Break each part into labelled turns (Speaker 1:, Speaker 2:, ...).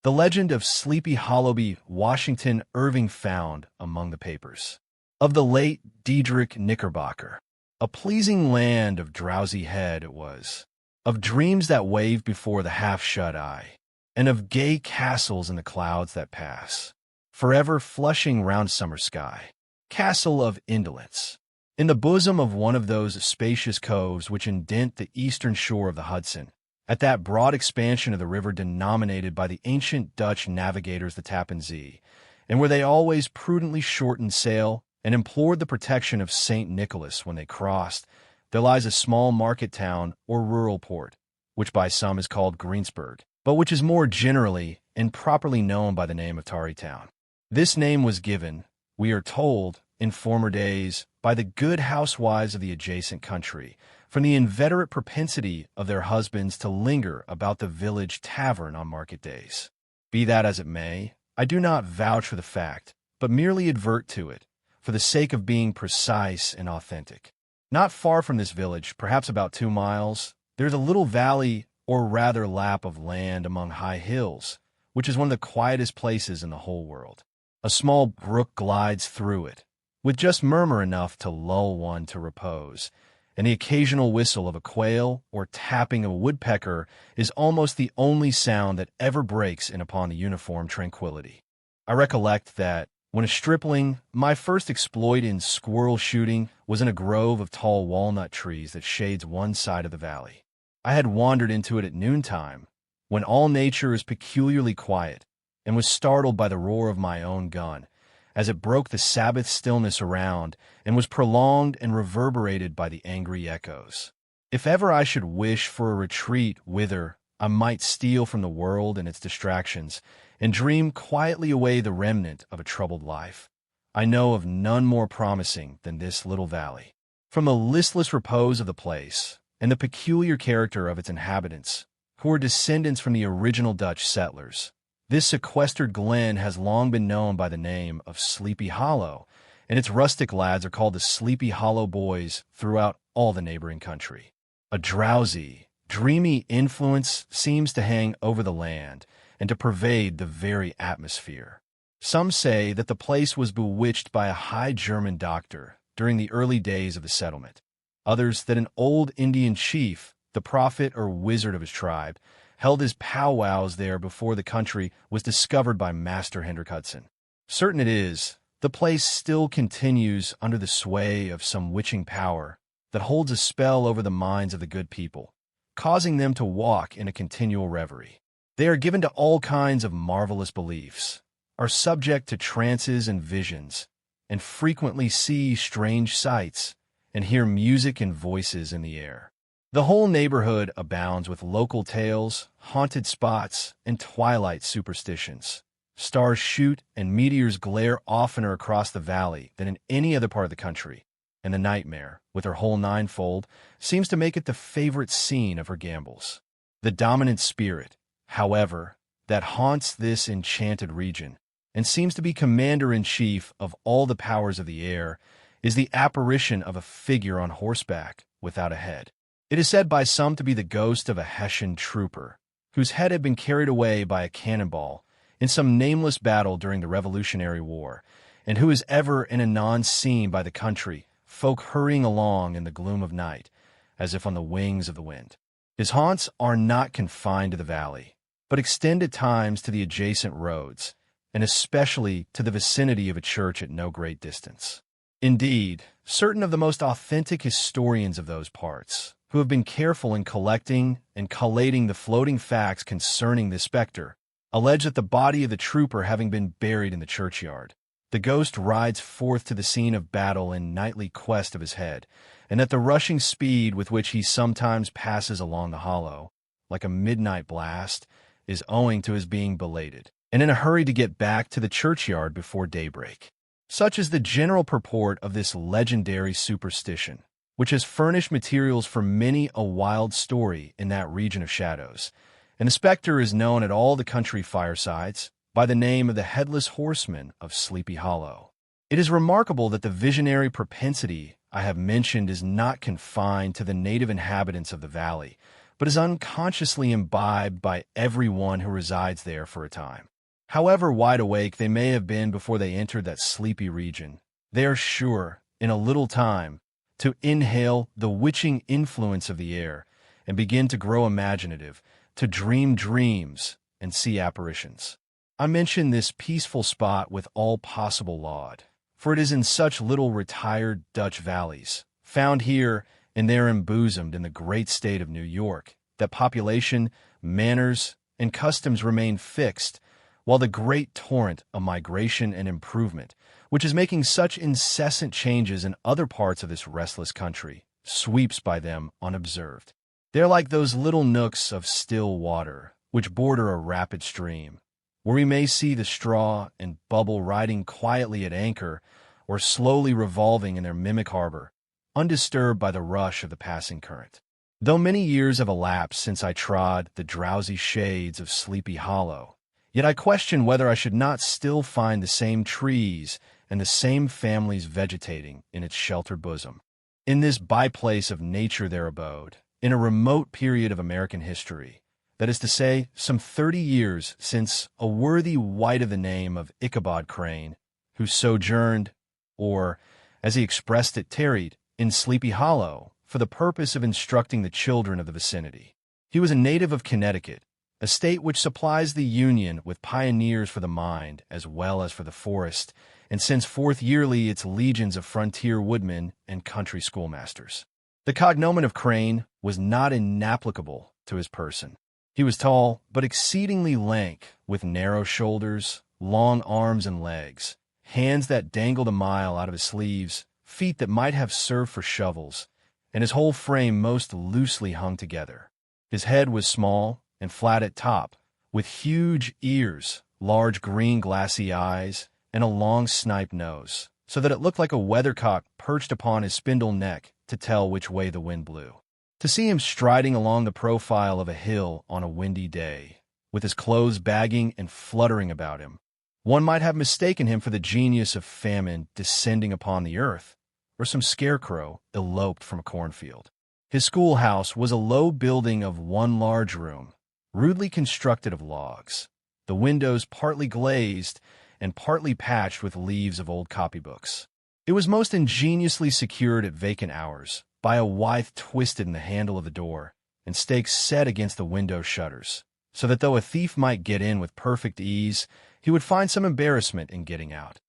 Speaker 1: The legend of Sleepy Hollow be Washington Irving found among the papers of the late Diedrich Knickerbocker. A pleasing land of drowsy head it was, of dreams that wave before the half-shut eye, and of gay castles in the clouds that pass, forever flushing round summer sky. Castle of Indolence, in the bosom of one of those spacious coves which indent the eastern shore of the Hudson, at that broad expansion of the river denominated by the ancient Dutch navigators the Tappan Zee, and where they always prudently shortened sail and implored the protection of St. Nicholas when they crossed, there lies a small market town or rural port, which by some is called Greensburg, but which is more generally and properly known by the name of Tarrytown. This name was given, we are told, in former days, by the good housewives of the adjacent country, from the inveterate propensity of their husbands to linger about the village tavern on market days. Be that as it may, I do not vouch for the fact, but merely advert to it, for the sake of being precise and authentic. Not far from this village, perhaps about 2 miles, there is a little valley, or rather lap of land among high hills, which is one of the quietest places in the whole world. A small brook glides through it, with just murmur enough to lull one to repose, and the occasional whistle of a quail or tapping of a woodpecker is almost the only sound that ever breaks in upon the uniform tranquility. I recollect that, when a stripling, my first exploit in squirrel shooting was in a grove of tall walnut trees that shades one side of the valley. I had wandered into it at noontime, when all nature is peculiarly quiet, and was startled by the roar of my own gun, as it broke the Sabbath stillness around and was prolonged and reverberated by the angry echoes. If ever I should wish for a retreat whither I might steal from the world and its distractions, and dream quietly away the remnant of a troubled life, I know of none more promising than this little valley. From the listless repose of the place, and the peculiar character of its inhabitants, who are descendants from the original Dutch settlers, this sequestered glen has long been known by the name of Sleepy Hollow, and its rustic lads are called the Sleepy Hollow Boys throughout all the neighboring country. A drowsy, dreamy influence seems to hang over the land and to pervade the very atmosphere. Some say that the place was bewitched by a high German doctor during the early days of the settlement. Others that an old Indian chief, the prophet or wizard of his tribe, held his powwows there before the country was discovered by Master Hendrik Hudson. Certain it is, the place still continues under the sway of some witching power that holds a spell over the minds of the good people, causing them to walk in a continual reverie. They are given to all kinds of marvelous beliefs, are subject to trances and visions, and frequently see strange sights and hear music and voices in the air. The whole neighborhood abounds with local tales, haunted spots, and twilight superstitions. Stars shoot and meteors glare oftener across the valley than in any other part of the country, and the nightmare, with her whole ninefold, seems to make it the favorite scene of her gambols. The dominant spirit, however, that haunts this enchanted region, and seems to be commander-in-chief of all the powers of the air, is the apparition of a figure on horseback without a head. It is said by some to be the ghost of a Hessian trooper, whose head had been carried away by a cannonball in some nameless battle during the Revolutionary War, and who is ever and anon seen by the country folk hurrying along in the gloom of night, as if on the wings of the wind. His haunts are not confined to the valley, but extend at times to the adjacent roads, and especially to the vicinity of a church at no great distance. Indeed, certain of the most authentic historians of those parts, who have been careful in collecting and collating the floating facts concerning this specter, allege that the body of the trooper having been buried in the churchyard, the ghost rides forth to the scene of battle in nightly quest of his head, and that the rushing speed with which he sometimes passes along the hollow, like a midnight blast, is owing to his being belated, and in a hurry to get back to the churchyard before daybreak. Such is the general purport of this legendary superstition, which has furnished materials for many a wild story in that region of shadows, and the specter is known at all the country firesides by the name of the Headless Horseman of Sleepy Hollow. It is remarkable that the visionary propensity I have mentioned is not confined to the native inhabitants of the valley, but is unconsciously imbibed by everyone who resides there for a time. However wide awake they may have been before they entered that sleepy region, they are sure, in a little time, to inhale the witching influence of the air and begin to grow imaginative, to dream dreams and see apparitions. I mention this peaceful spot with all possible laud, for it is in such little retired Dutch valleys, found here and there embosomed in the great state of New York, that population, manners, and customs remain fixed, while the great torrent of migration and improvement, which is making such incessant changes in other parts of this restless country, sweeps by them unobserved. They are like those little nooks of still water, which border a rapid stream, where we may see the straw and bubble riding quietly at anchor or slowly revolving in their mimic harbor, undisturbed by the rush of the passing current. Though many years have elapsed since I trod the drowsy shades of Sleepy Hollow, yet I question whether I should not still find the same trees and the same families vegetating in its sheltered bosom. In this byplace of nature there abode, in a remote period of American history, that is to say, some 30 years since a worthy wight of the name of Ichabod Crane, who sojourned, or, as he expressed it, tarried, in Sleepy Hollow for the purpose of instructing the children of the vicinity. He was a native of Connecticut, a state which supplies the Union with pioneers for the mind as well as for the forest, and sends forth yearly its legions of frontier woodmen and country schoolmasters. The cognomen of Crane was not inapplicable to his person. He was tall, but exceedingly lank, with narrow shoulders, long arms and legs, hands that dangled a mile out of his sleeves, feet that might have served for shovels, and his whole frame most loosely hung together. His head was small and flat at top, with huge ears, large green glassy eyes, and a long snipe nose, so that it looked like a weathercock perched upon his spindle neck to tell which way the wind blew. To see him striding along the profile of a hill on a windy day, with his clothes bagging and fluttering about him, one might have mistaken him for the genius of famine descending upon the earth, or some scarecrow eloped from a cornfield. His schoolhouse was a low building of one large room, rudely constructed of logs, the windows partly glazed and partly patched with leaves of old copybooks. It was most ingeniously secured at vacant hours by a withe twisted in the handle of the door and stakes set against the window shutters, so that though a thief might get in with perfect ease, he would find some embarrassment in getting out.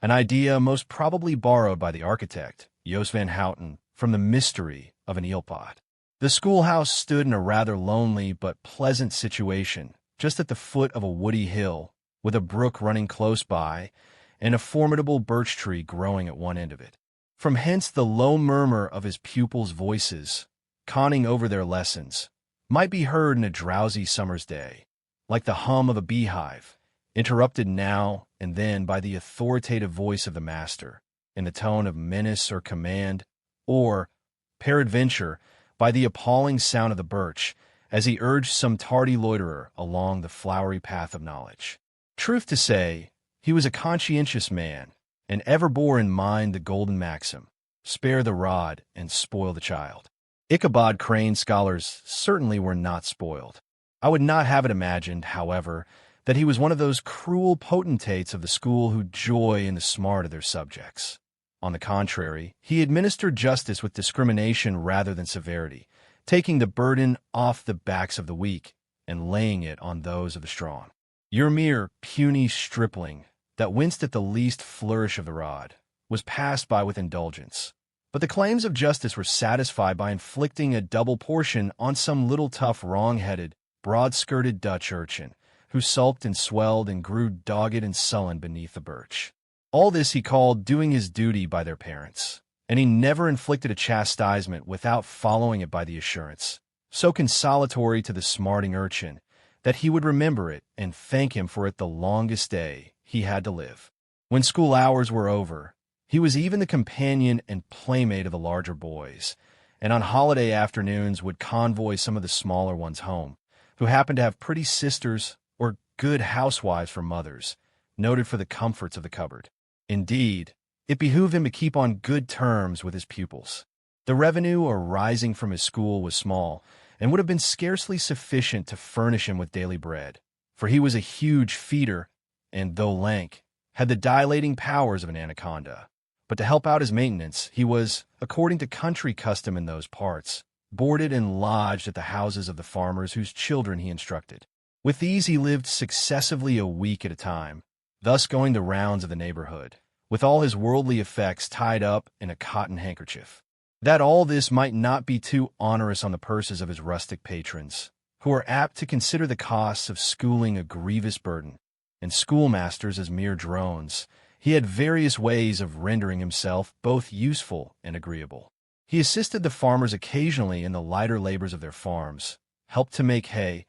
Speaker 1: An idea most probably borrowed by the architect, Jos van Houten, from the mystery of an eelpot. The schoolhouse stood in a rather lonely but pleasant situation, just at the foot of a woody hill, with a brook running close by, and a formidable birch tree growing at one end of it. From hence the low murmur of his pupils' voices, conning over their lessons, might be heard in a drowsy summer's day, like the hum of a beehive, interrupted now and then by the authoritative voice of the master, in the tone of menace or command, or, peradventure, by the appalling sound of the birch, as he urged some tardy loiterer along the flowery path of knowledge. Truth to say, he was a conscientious man, and ever bore in mind the golden maxim, spare the rod and spoil the child. Ichabod Crane scholars certainly were not spoiled. I would not have it imagined, however, that he was one of those cruel potentates of the school who joy in the smart of their subjects. On the contrary, he administered justice with discrimination rather than severity, taking the burden off the backs of the weak and laying it on those of the strong. Your mere puny stripling, that winced at the least flourish of the rod, was passed by with indulgence. But the claims of justice were satisfied by inflicting a double portion on some little tough wrong-headed, broad-skirted Dutch urchin, who sulked and swelled and grew dogged and sullen beneath the birch. All this he called doing his duty by their parents, and he never inflicted a chastisement without following it by the assurance, so consolatory to the smarting urchin, that he would remember it and thank him for it the longest day he had to live. When school hours were over, he was even the companion and playmate of the larger boys, and on holiday afternoons would convoy some of the smaller ones home, who happened to have pretty sisters or good housewives for mothers, noted for the comforts of the cupboard. Indeed, it behooved him to keep on good terms with his pupils. The revenue arising from his school was small, and would have been scarcely sufficient to furnish him with daily bread, for he was a huge feeder and, though lank, had the dilating powers of an anaconda. But to help out his maintenance, he was, according to country custom in those parts, boarded and lodged at the houses of the farmers whose children he instructed. With these he lived successively a week at a time, thus going the rounds of the neighborhood, with all his worldly effects tied up in a cotton handkerchief. That all this might not be too onerous on the purses of his rustic patrons, who are apt to consider the costs of schooling a grievous burden, and schoolmasters as mere drones, he had various ways of rendering himself both useful and agreeable. He assisted the farmers occasionally in the lighter labors of their farms, helped to make hay,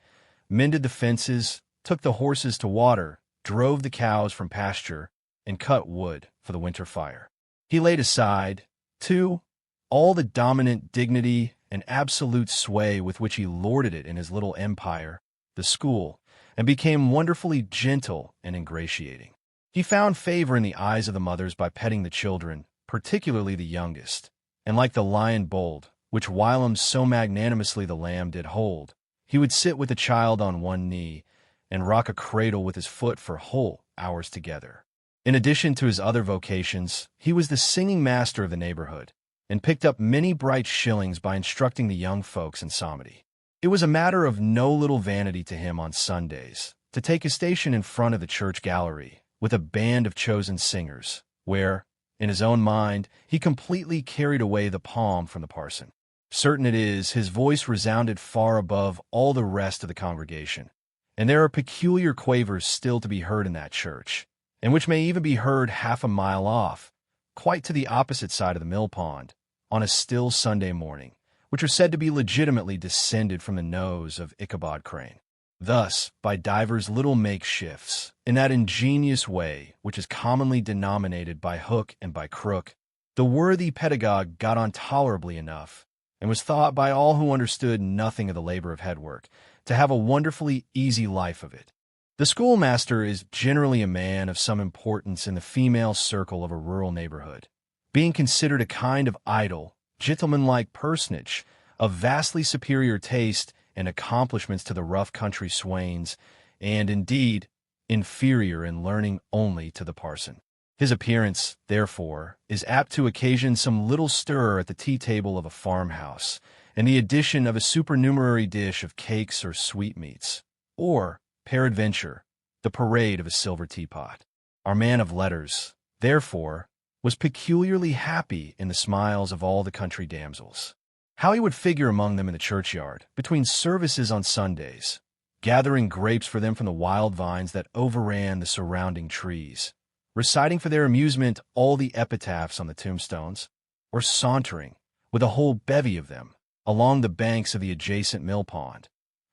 Speaker 1: mended the fences, took the horses to water, drove the cows from pasture, and cut wood for the winter fire. He laid aside, too, all the dominant dignity and absolute sway with which he lorded it in his little empire, the school, and became wonderfully gentle and ingratiating. He found favor in the eyes of the mothers by petting the children, particularly the youngest, and like the lion bold, which whilom so magnanimously the lamb did hold, he would sit with the child on one knee and rock a cradle with his foot for whole hours together. In addition to his other vocations, he was the singing master of the neighborhood, and picked up many bright shillings by instructing the young folks in psalmody. It was a matter of no little vanity to him on Sundays to take his station in front of the church gallery with a band of chosen singers, where, in his own mind, he completely carried away the palm from the parson. Certain it is, his voice resounded far above all the rest of the congregation, and there are peculiar quavers still to be heard in that church, and which may even be heard half a mile off, quite to the opposite side of the mill pond, on a still Sunday morning, which are said to be legitimately descended from the nose of Ichabod Crane. Thus, by divers little makeshifts, in that ingenious way which is commonly denominated by hook and by crook, the worthy pedagogue got on tolerably enough, and was thought by all who understood nothing of the labor of headwork to have a wonderfully easy life of it. The schoolmaster is generally a man of some importance in the female circle of a rural neighborhood, being considered a kind of idle, gentlemanlike personage of vastly superior taste and accomplishments to the rough country swains, and, indeed, inferior in learning only to the parson. His appearance, therefore, is apt to occasion some little stir at the tea-table of a farmhouse, and the addition of a supernumerary dish of cakes or sweetmeats, or, peradventure, the parade of a silver teapot. Our man of letters, therefore, was peculiarly happy in the smiles of all the country damsels. How he would figure among them in the churchyard, between services on Sundays, gathering grapes for them from the wild vines that overran the surrounding trees, reciting for their amusement all the epitaphs on the tombstones, or sauntering, with a whole bevy of them, along the banks of the adjacent mill pond,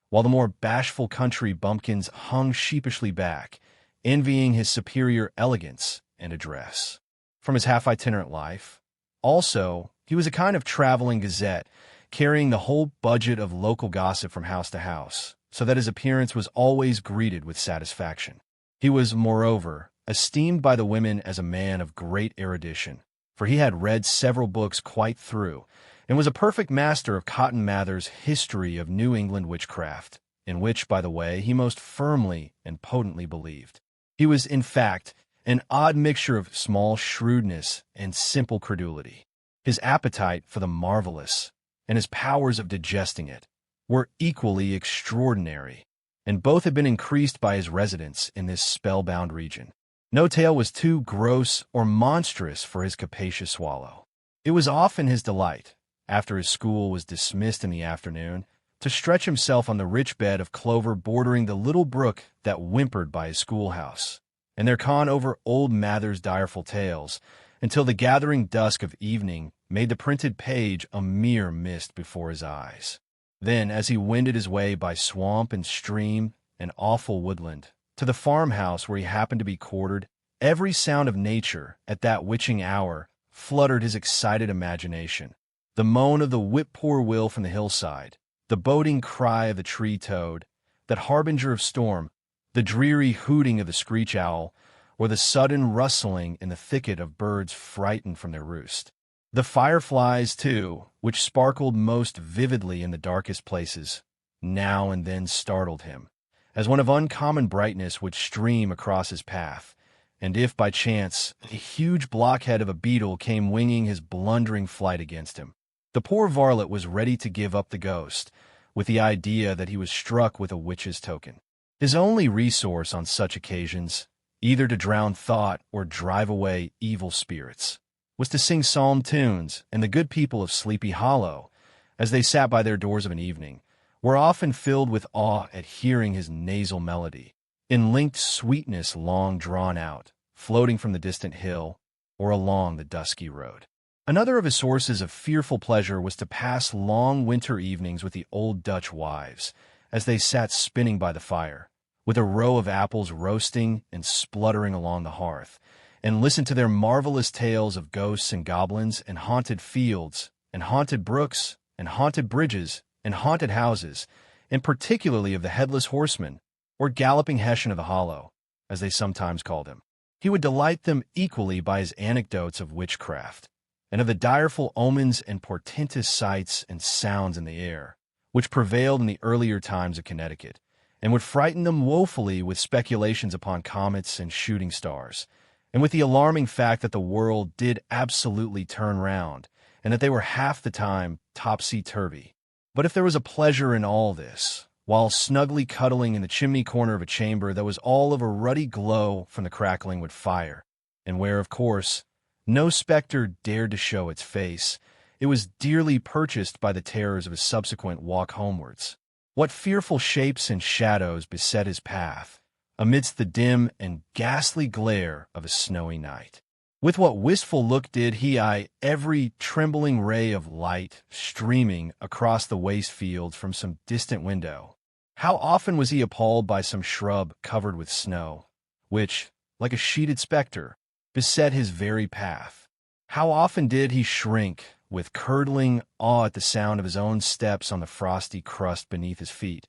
Speaker 1: while the more bashful country bumpkins hung sheepishly back, envying his superior elegance and address. From his half-itinerant life, also, he was a kind of traveling gazette, carrying the whole budget of local gossip from house to house, so that his appearance was always greeted with satisfaction. He was, moreover, esteemed by the women as a man of great erudition, for he had read several books quite through, and was a perfect master of Cotton Mather's History of New England Witchcraft, in which, by the way, he most firmly and potently believed. He was, in fact, an odd mixture of small shrewdness and simple credulity. His appetite for the marvelous, and his powers of digesting it, were equally extraordinary, and both had been increased by his residence in this spellbound region. No tale was too gross or monstrous for his capacious swallow. It was often his delight, after his school was dismissed in the afternoon, to stretch himself on the rich bed of clover bordering the little brook that whimpered by his schoolhouse, and there con over old Mather's direful tales, until the gathering dusk of evening made the printed page a mere mist before his eyes. Then, as he wended his way by swamp and stream and awful woodland, to the farmhouse where he happened to be quartered, every sound of nature at that witching hour fluttered his excited imagination. The moan of the whip-poor-will from the hillside, the boding cry of the tree-toad, that harbinger of storm, the dreary hooting of the screech-owl, or the sudden rustling in the thicket of birds frightened from their roost. The fireflies, too, which sparkled most vividly in the darkest places, now and then startled him, as one of uncommon brightness would stream across his path, and if by chance a huge blockhead of a beetle came winging his blundering flight against him, the poor varlet was ready to give up the ghost, with the idea that he was struck with a witch's token. His only resource on such occasions, either to drown thought or drive away evil spirits, was to sing psalm tunes, and the good people of Sleepy Hollow, as they sat by their doors of an evening, were often filled with awe at hearing his nasal melody, in linked sweetness long drawn out, floating from the distant hill or along the dusky road. Another of his sources of fearful pleasure was to pass long winter evenings with the old Dutch wives, as they sat spinning by the fire, with a row of apples roasting and spluttering along the hearth, and listen to their marvelous tales of ghosts and goblins and haunted fields and haunted brooks and haunted bridges and haunted houses, and particularly of the Headless Horseman, or Galloping Hessian of the Hollow, as they sometimes called him. He would delight them equally by his anecdotes of witchcraft, and of the direful omens and portentous sights and sounds in the air, which prevailed in the earlier times of Connecticut, and would frighten them woefully with speculations upon comets and shooting stars, and with the alarming fact that the world did absolutely turn round, and that they were half the time topsy-turvy. But if there was a pleasure in all this, while snugly cuddling in the chimney corner of a chamber that was all of a ruddy glow from the crackling wood fire, and where, of course, no spectre dared to show its face, it was dearly purchased by the terrors of his subsequent walk homewards. What fearful shapes and shadows beset his path, amidst the dim and ghastly glare of a snowy night! With what wistful look did he eye every trembling ray of light streaming across the waste fields from some distant window! How often was he appalled by some shrub covered with snow, which, like a sheeted spectre, beset his very path! How often did he shrink with curdling awe at the sound of his own steps on the frosty crust beneath his feet,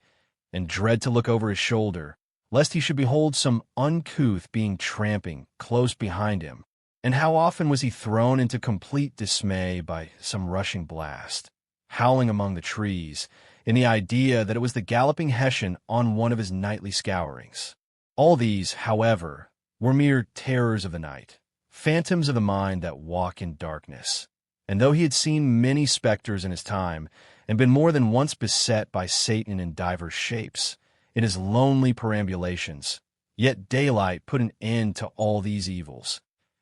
Speaker 1: and dread to look over his shoulder, lest he should behold some uncouth being tramping close behind him! And how often was he thrown into complete dismay by some rushing blast, howling among the trees, in the idea that it was the Galloping Hessian on one of his nightly scourings! All these, however, were mere terrors of the night, phantoms of the mind that walk in darkness. And though he had seen many spectres in his time, and been more than once beset by Satan in divers shapes, in his lonely perambulations, yet daylight put an end to all these evils,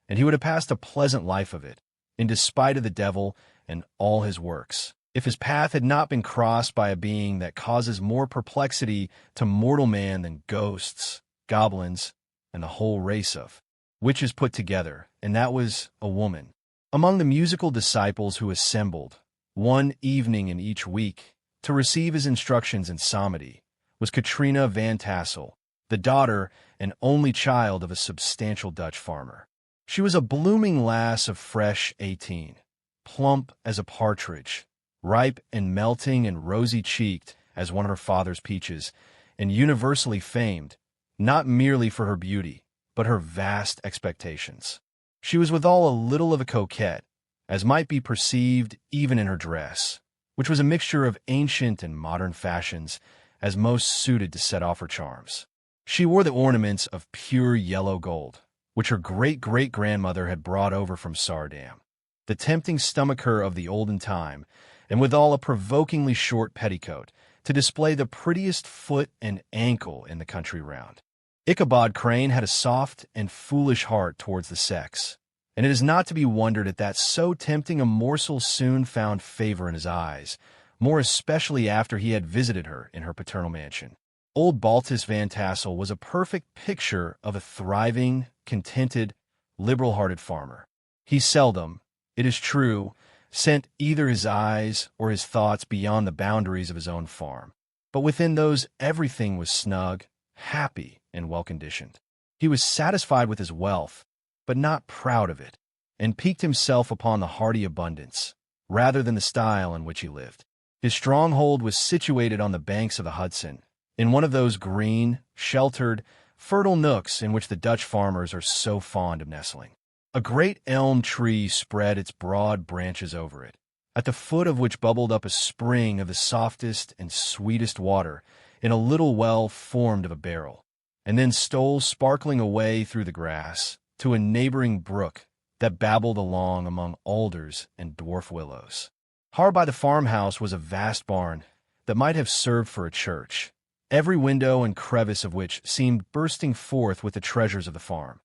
Speaker 1: and he would have passed a pleasant life of it, in despite of the devil and all his works, if his path had not been crossed by a being that causes more perplexity to mortal man than ghosts, goblins, and the whole race of witches put together, and that was a woman. Among the musical disciples who assembled, one evening in each week, to receive his instructions in psalmody, was Katrina Van Tassel, the daughter and only child of a substantial Dutch farmer. She was a blooming lass of fresh 18, plump as a partridge, ripe and melting and rosy-cheeked as one of her father's peaches, and universally famed, not merely for her beauty, but her vast expectations. She was withal a little of a coquette, as might be perceived even in her dress, which was a mixture of ancient and modern fashions, as most suited to set off her charms. She wore the ornaments of pure yellow gold, which her great-great-grandmother had brought over from Sardam, the tempting stomacher of the olden time, and withal a provokingly short petticoat, to display the prettiest foot and ankle in the country round. Ichabod Crane had a soft and foolish heart towards the sex, and it is not to be wondered at that so tempting a morsel soon found favor in his eyes, more especially after he had visited her in her paternal mansion. Old Baltus Van Tassel was a perfect picture of a thriving, contented, liberal-hearted farmer. He seldom, it is true, sent either his eyes or his thoughts beyond the boundaries of his own farm, but within those everything was snug, happy, and well-conditioned. He was satisfied with his wealth, but not proud of it, and piqued himself upon the hearty abundance, rather than the style in which he lived. His stronghold was situated on the banks of the Hudson, in one of those green, sheltered, fertile nooks in which the Dutch farmers are so fond of nestling. A great elm tree spread its broad branches over it, at the foot of which bubbled up a spring of the softest and sweetest water in a little well formed of a barrel, and then stole sparkling away through the grass to a neighboring brook that babbled along among alders and dwarf willows. Hard by the farmhouse was a vast barn that might have served for a church, every window and crevice of which seemed bursting forth with the treasures of the farm.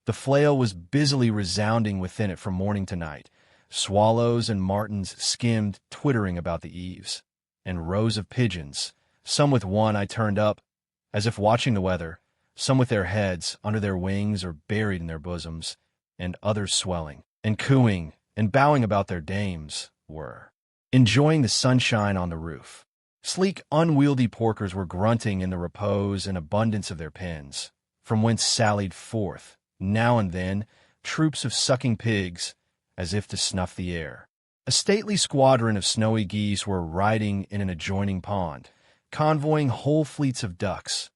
Speaker 1: The flail was busily resounding within it from morning to night. Swallows and martins skimmed, twittering about the eaves, and rows of pigeons, some with one eye turned up, as if watching the weather, some with their heads under their wings or buried in their bosoms, and others swelling, and cooing, and bowing about their dames, were enjoying the sunshine on the roof. Sleek, unwieldy porkers were grunting in the repose and abundance of their pens, from whence sallied forth, now and then, troops of sucking pigs, as if to snuff the air. A stately squadron of snowy geese were riding in an adjoining pond, convoying whole fleets of ducks.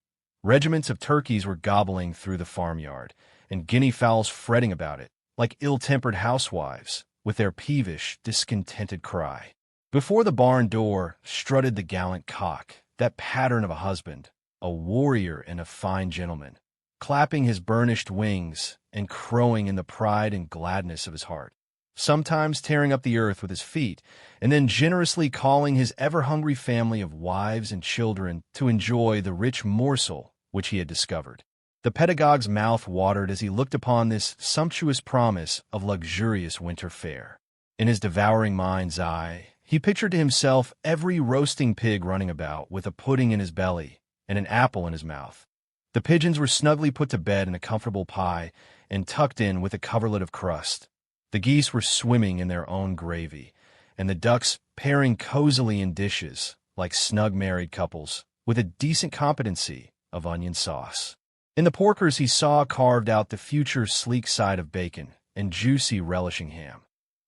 Speaker 1: Regiments of turkeys were gobbling through the farmyard, and guinea fowls fretting about it, like ill-tempered housewives, with their peevish, discontented cry. Before the barn door strutted the gallant cock, that pattern of a husband, a warrior and a fine gentleman, clapping his burnished wings and crowing in the pride and gladness of his heart, sometimes tearing up the earth with his feet, and then generously calling his ever-hungry family of wives and children to enjoy the rich morsel which he had discovered. The pedagogue's mouth watered as he looked upon this sumptuous promise of luxurious winter fare. In his devouring mind's eye, he pictured to himself every roasting pig running about with a pudding in his belly and an apple in his mouth. The pigeons were snugly put to bed in a comfortable pie and tucked in with a coverlet of crust. The geese were swimming in their own gravy, and the ducks pairing cozily in dishes, like snug married couples, with a decent competency of onion sauce. In the porkers he saw carved out the future sleek side of bacon and juicy relishing ham.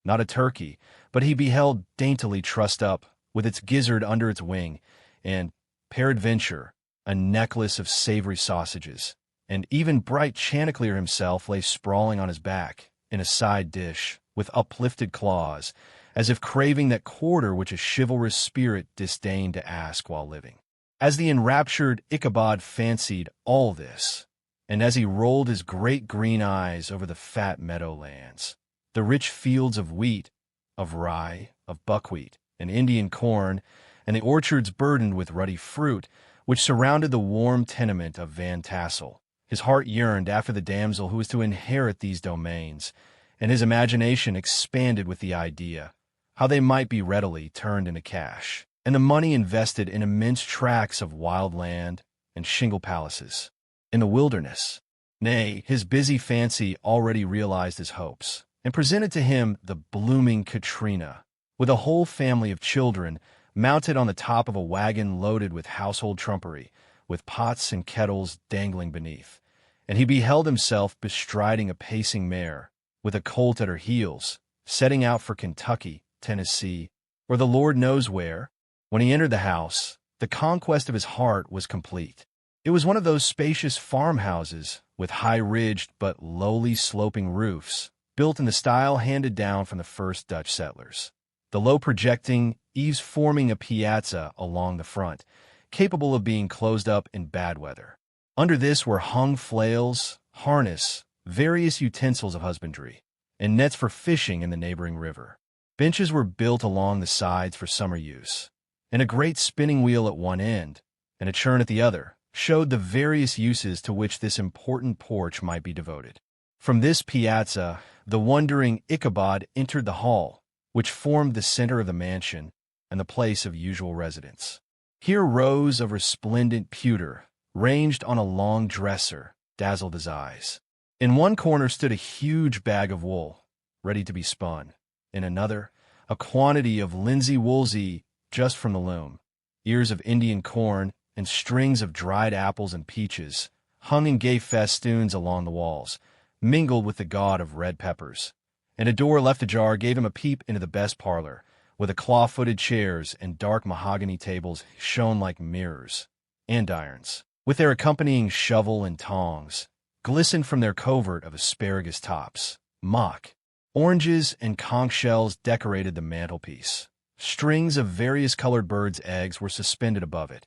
Speaker 1: Not a turkey, but he beheld daintily trussed up, with its gizzard under its wing, and, peradventure, a necklace of savory sausages, and even bright Chanticleer himself lay sprawling on his back, in a side dish, with uplifted claws, as if craving that quarter which a chivalrous spirit disdained to ask while living. As the enraptured Ichabod fancied all this, and as he rolled his great green eyes over the fat meadowlands, the rich fields of wheat, of rye, of buckwheat, and Indian corn, and the orchards burdened with ruddy fruit, which surrounded the warm tenement of Van Tassel, his heart yearned after the damsel who was to inherit these domains, and his imagination expanded with the idea how they might be readily turned into cash, and the money invested in immense tracts of wild land and shingle palaces in the wilderness. Nay, his busy fancy already realized his hopes, and presented to him the blooming Katrina, with a whole family of children mounted on the top of a wagon loaded with household trumpery, with pots and kettles dangling beneath, and he beheld himself bestriding a pacing mare, with a colt at her heels, setting out for Kentucky, Tennessee, or the Lord knows where. When he entered the house, the conquest of his heart was complete. It was one of those spacious farmhouses, with high-ridged but lowly sloping roofs, built in the style handed down from the first Dutch settlers. The low projecting eaves forming a piazza along the front, capable of being closed up in bad weather. Under this were hung flails, harness, various utensils of husbandry, and nets for fishing in the neighboring river. Benches were built along the sides for summer use, and a great spinning wheel at one end, and a churn at the other, showed the various uses to which this important porch might be devoted. From this piazza, the wondering Ichabod entered the hall, which formed the center of the mansion and the place of usual residence. Here rows of resplendent pewter, ranged on a long dresser, dazzled his eyes. In one corner stood a huge bag of wool, ready to be spun. In another, a quantity of linsey-woolsey just from the loom. Ears of Indian corn and strings of dried apples and peaches hung in gay festoons along the walls, mingled with the gaud of red peppers. And a door left ajar gave him a peep into the best parlor, where the claw-footed chairs and dark mahogany tables shone like mirrors. Andirons, with their accompanying shovel and tongs, glistened from their covert of asparagus tops, mock. Oranges and conch shells decorated the mantelpiece. Strings of various colored birds' eggs were suspended above it.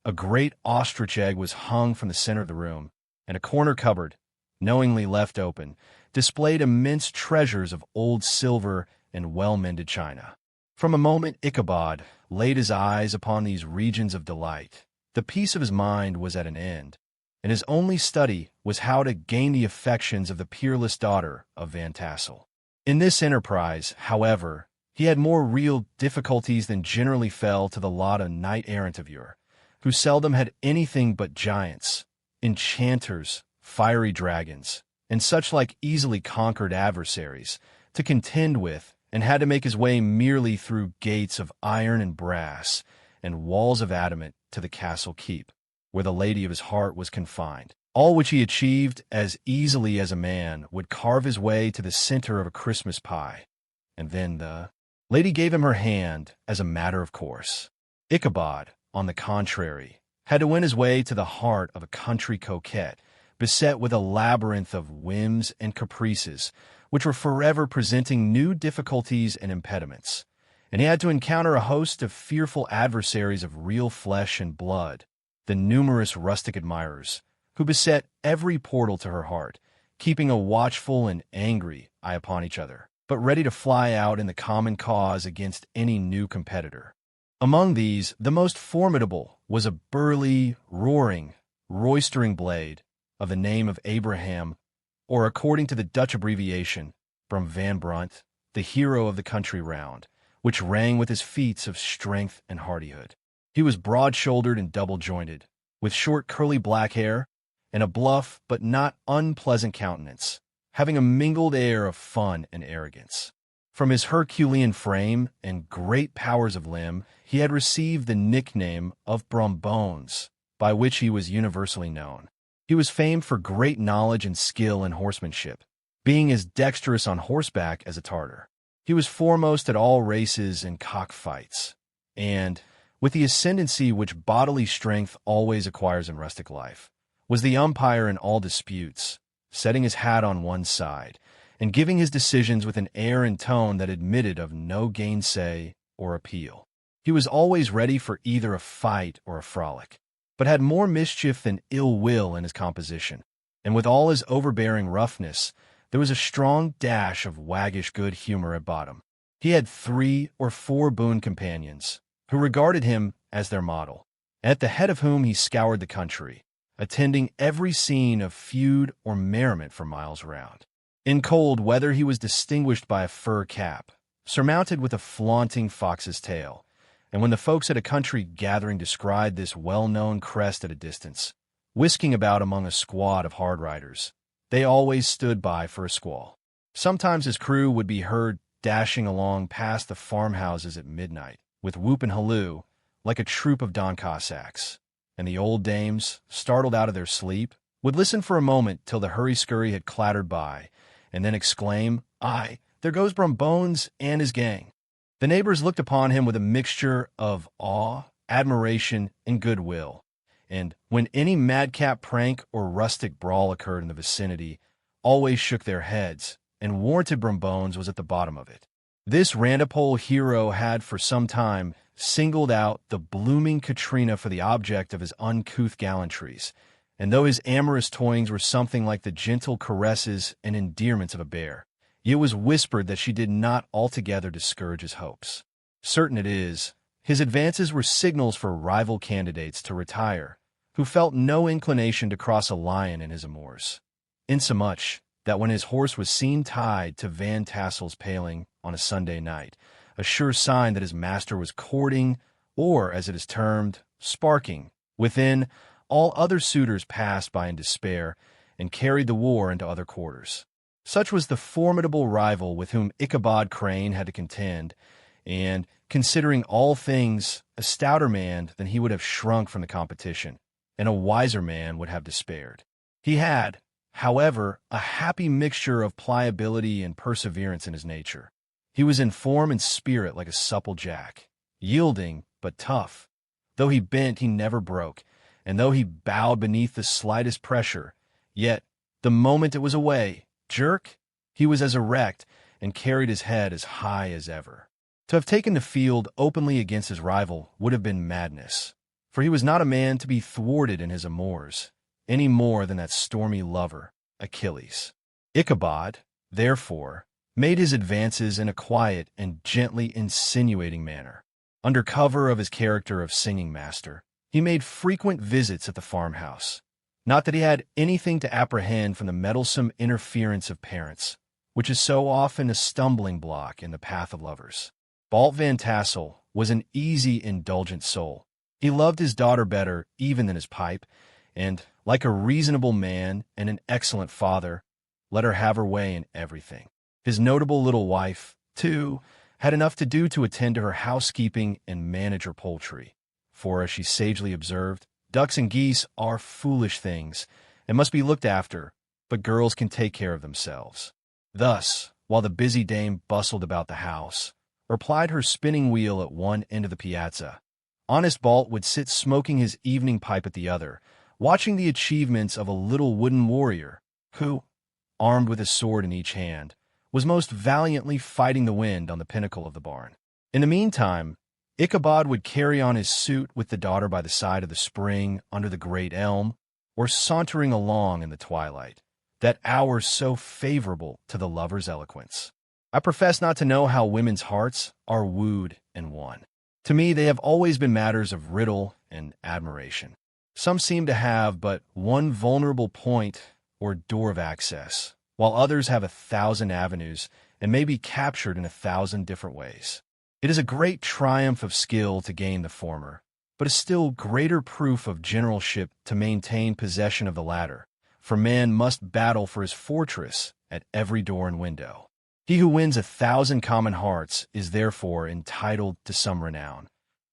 Speaker 1: A great ostrich egg was hung from the center of the room, and a corner cupboard, knowingly left open, displayed immense treasures of old silver and well-mended china. From a moment Ichabod laid his eyes upon these regions of delight, the peace of his mind was at an end, and his only study was how to gain the affections of the peerless daughter of Van Tassel. In this enterprise, however, he had more real difficulties than generally fell to the lot of knight-errant of yore, who seldom had anything but giants, enchanters, fiery dragons, and such like easily conquered adversaries to contend with, and had to make his way merely through gates of iron and brass and walls of adamant to the castle keep, where the lady of his heart was confined, all which he achieved as easily as a man would carve his way to the center of a Christmas pie. And then the lady gave him her hand as a matter of course. Ichabod, on the contrary, had to win his way to the heart of a country coquette, beset with a labyrinth of whims and caprices, which were forever presenting new difficulties and impediments, and he had to encounter a host of fearful adversaries of real flesh and blood, the numerous rustic admirers, who beset every portal to her heart, keeping a watchful and angry eye upon each other, but ready to fly out in the common cause against any new competitor. Among these, the most formidable was a burly, roaring, roistering blade of the name of Abraham, or according to the Dutch abbreviation, Brom Bones, the hero of the country round, which rang with his feats of strength and hardihood. He was broad-shouldered and double-jointed, with short curly black hair, and a bluff but not unpleasant countenance, having a mingled air of fun and arrogance. From his Herculean frame and great powers of limb, he had received the nickname of Brom Bones, by which he was universally known. He was famed for great knowledge and skill in horsemanship, being as dexterous on horseback as a Tartar. He was foremost at all races and cockfights, and, with the ascendancy which bodily strength always acquires in rustic life, was the umpire in all disputes, setting his hat on one side, and giving his decisions with an air and tone that admitted of no gainsay or appeal. He was always ready for either a fight or a frolic, but had more mischief than ill will in his composition, and with all his overbearing roughness, there was a strong dash of waggish good humor at bottom. He had 3 or 4 boon companions, who regarded him as their model, at the head of whom he scoured the country, attending every scene of feud or merriment for miles round. In cold weather he was distinguished by a fur cap, surmounted with a flaunting fox's tail, and when the folks at a country gathering descried this well-known crest at a distance, whisking about among a squad of hard riders, they always stood by for a squall. Sometimes his crew would be heard dashing along past the farmhouses at midnight, with whoop and halloo, like a troop of Don Cossacks, and the old dames, startled out of their sleep, would listen for a moment till the hurry-scurry had clattered by, and then exclaim, "Aye, there goes Brom Bones and his gang." The neighbors looked upon him with a mixture of awe, admiration, and goodwill, and when any madcap prank or rustic brawl occurred in the vicinity, always shook their heads, and warranted Brom Bones was at the bottom of it. This randipole hero had for some time singled out the blooming Katrina for the object of his uncouth gallantries, and though his amorous toyings were something like the gentle caresses and endearments of a bear, it was whispered that she did not altogether discourage his hopes. Certain it is, his advances were signals for rival candidates to retire, who felt no inclination to cross a lion in his amours, insomuch that when his horse was seen tied to Van Tassel's paling on a Sunday night, a sure sign that his master was courting, or, as it is termed, sparking, within, all other suitors passed by in despair, and carried the war into other quarters. Such was the formidable rival with whom Ichabod Crane had to contend, and, considering all things, a stouter man than he would have shrunk from the competition, and a wiser man would have despaired. He had, however, a happy mixture of pliability and perseverance in his nature. He was in form and spirit like a supple jack, yielding but tough. Though he bent, he never broke, and though he bowed beneath the slightest pressure, yet, the moment it was away, jerk, He was as erect and carried his head as high as ever. To have taken the field openly against his rival would have been madness, for he was not a man to be thwarted in his amours, any more than that stormy lover, Achilles. Ichabod, therefore, made his advances in a quiet and gently insinuating manner. Under cover of his character of singing master, he made frequent visits at the farmhouse. Not that he had anything to apprehend from the meddlesome interference of parents, which is so often a stumbling block in the path of lovers. Brom Van Tassel was an easy, indulgent soul. He loved his daughter better even than his pipe, and, like a reasonable man and an excellent father, let her have her way in everything. His notable little wife, too, had enough to do to attend to her housekeeping and manage her poultry. For, as she sagely observed, ducks and geese are foolish things and must be looked after, but girls can take care of themselves. Thus, while the busy dame bustled about the house, or plied her spinning wheel at one end of the piazza, honest Balt would sit smoking his evening pipe at the other, watching the achievements of a little wooden warrior, who, armed with his sword in each hand, was most valiantly fighting the wind on the pinnacle of the barn. In the meantime, Ichabod would carry on his suit with the daughter by the side of the spring under the great elm, or sauntering along in the twilight, that hour so favorable to the lover's eloquence. I profess not to know how women's hearts are wooed and won. To me, they have always been matters of riddle and admiration. Some seem to have but one vulnerable point or door of access, while others have 1,000 avenues and may be captured in 1,000 different ways. It is a great triumph of skill to gain the former, but a still greater proof of generalship to maintain possession of the latter, for man must battle for his fortress at every door and window. He who wins 1,000 common hearts is therefore entitled to some renown,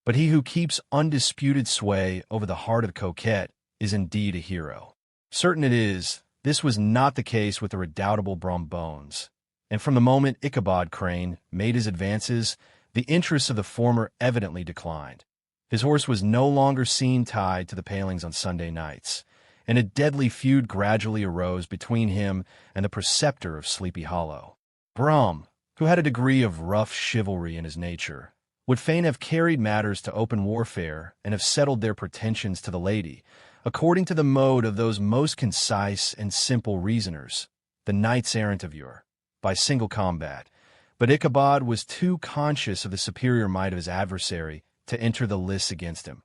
Speaker 1: but he who keeps undisputed sway over the heart of the coquette is indeed a hero. Certain it is, this was not the case with the redoubtable Brom Bones, and from the moment Ichabod Crane made his advances, the interests of the former evidently declined. His horse was no longer seen tied to the palings on Sunday nights, and a deadly feud gradually arose between him and the preceptor of Sleepy Hollow. Brom, who had a degree of rough chivalry in his nature, would fain have carried matters to open warfare and have settled their pretensions to the lady, according to the mode of those most concise and simple reasoners, the knights-errant of yore, by single combat. But Ichabod was too conscious of the superior might of his adversary to enter the lists against him.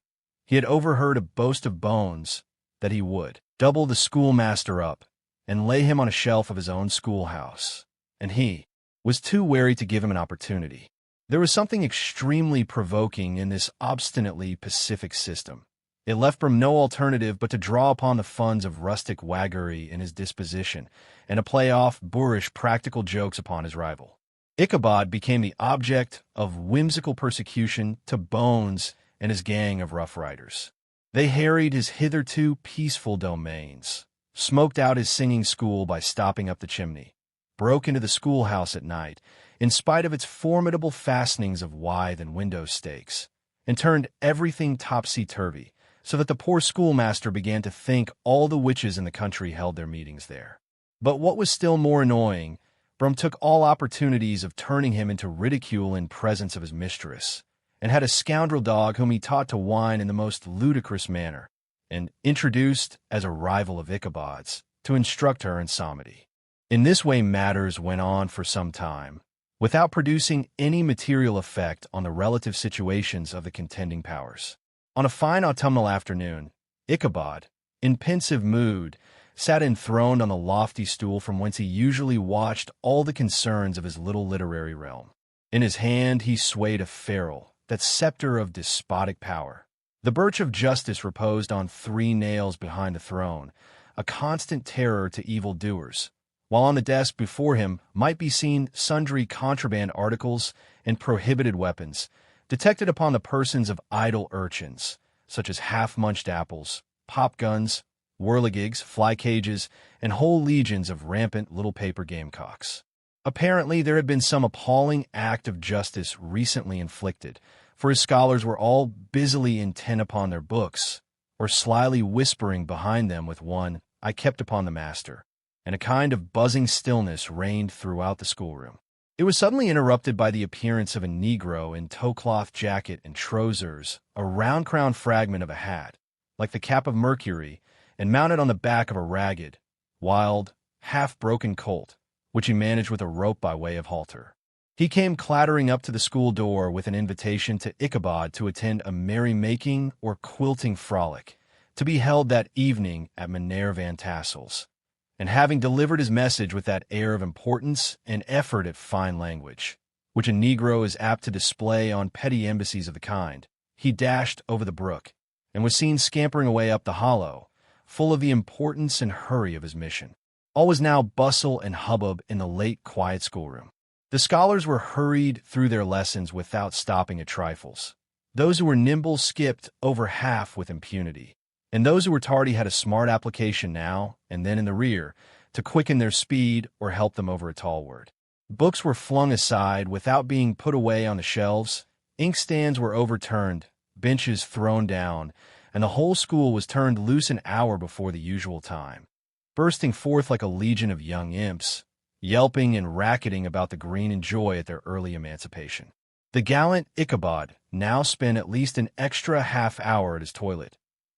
Speaker 1: He had overheard a boast of Bones that he would double the schoolmaster up and lay him on a shelf of his own schoolhouse, and he was too wary to give him an opportunity. There was something extremely provoking in this obstinately pacific system. It left Brom no alternative but to draw upon the funds of rustic waggery in his disposition and to play off boorish practical jokes upon his rival. Ichabod became the object of whimsical persecution to Bones and his gang of rough riders. They harried his hitherto peaceful domains, smoked out his singing school by stopping up the chimney, broke into the schoolhouse at night, in spite of its formidable fastenings of withe and window stakes, and turned everything topsy-turvy, so that the poor schoolmaster began to think all the witches in the country held their meetings there. But what was still more annoying, Brom took all opportunities of turning him into ridicule in presence of his mistress, and had a scoundrel dog whom he taught to whine in the most ludicrous manner, and introduced as a rival of Ichabod's, to instruct her in psalmody. In this way matters went on for some time, without producing any material effect on the relative situations of the contending powers. On a fine autumnal afternoon, Ichabod, in pensive mood, sat enthroned on the lofty stool from whence he usually watched all the concerns of his little literary realm. In his hand he swayed a ferule, that scepter of despotic power. The birch of justice reposed on 3 nails behind the throne, a constant terror to evil-doers, while on the desk before him might be seen sundry contraband articles and prohibited weapons, detected upon the persons of idle urchins, such as half-munched apples, pop-guns, whirligigs, fly-cages, and whole legions of rampant little paper gamecocks. Apparently, there had been some appalling act of justice recently inflicted, for his scholars were all busily intent upon their books, or slyly whispering behind them with one, "I kept upon the master." and a kind of buzzing stillness reigned throughout the schoolroom. It was suddenly interrupted by the appearance of a Negro in tow-cloth jacket and trousers, a round-crowned fragment of a hat, like the cap of Mercury, and mounted on the back of a ragged, wild, half-broken colt, which he managed with a rope by way of halter. He came clattering up to the school door with an invitation to Ichabod to attend a merry-making or quilting frolic, to be held that evening at Katrina Van Tassel's. And having delivered his message with that air of importance and effort at fine language, which a Negro is apt to display on petty embassies of the kind, he dashed over the brook, and was seen scampering away up the hollow, full of the importance and hurry of his mission. All was now bustle and hubbub in the late quiet schoolroom. The scholars were hurried through their lessons without stopping at trifles. Those who were nimble skipped over half with impunity, and those who were tardy had a smart application now and then in the rear to quicken their speed or help them over a tall word. Books were flung aside without being put away on the shelves, inkstands were overturned, benches thrown down, and the whole school was turned loose an hour before the usual time, bursting forth like a legion of young imps, yelping and racketing about the green and joy at their early emancipation. The gallant Ichabod now spent at least an extra half-hour at his toilet,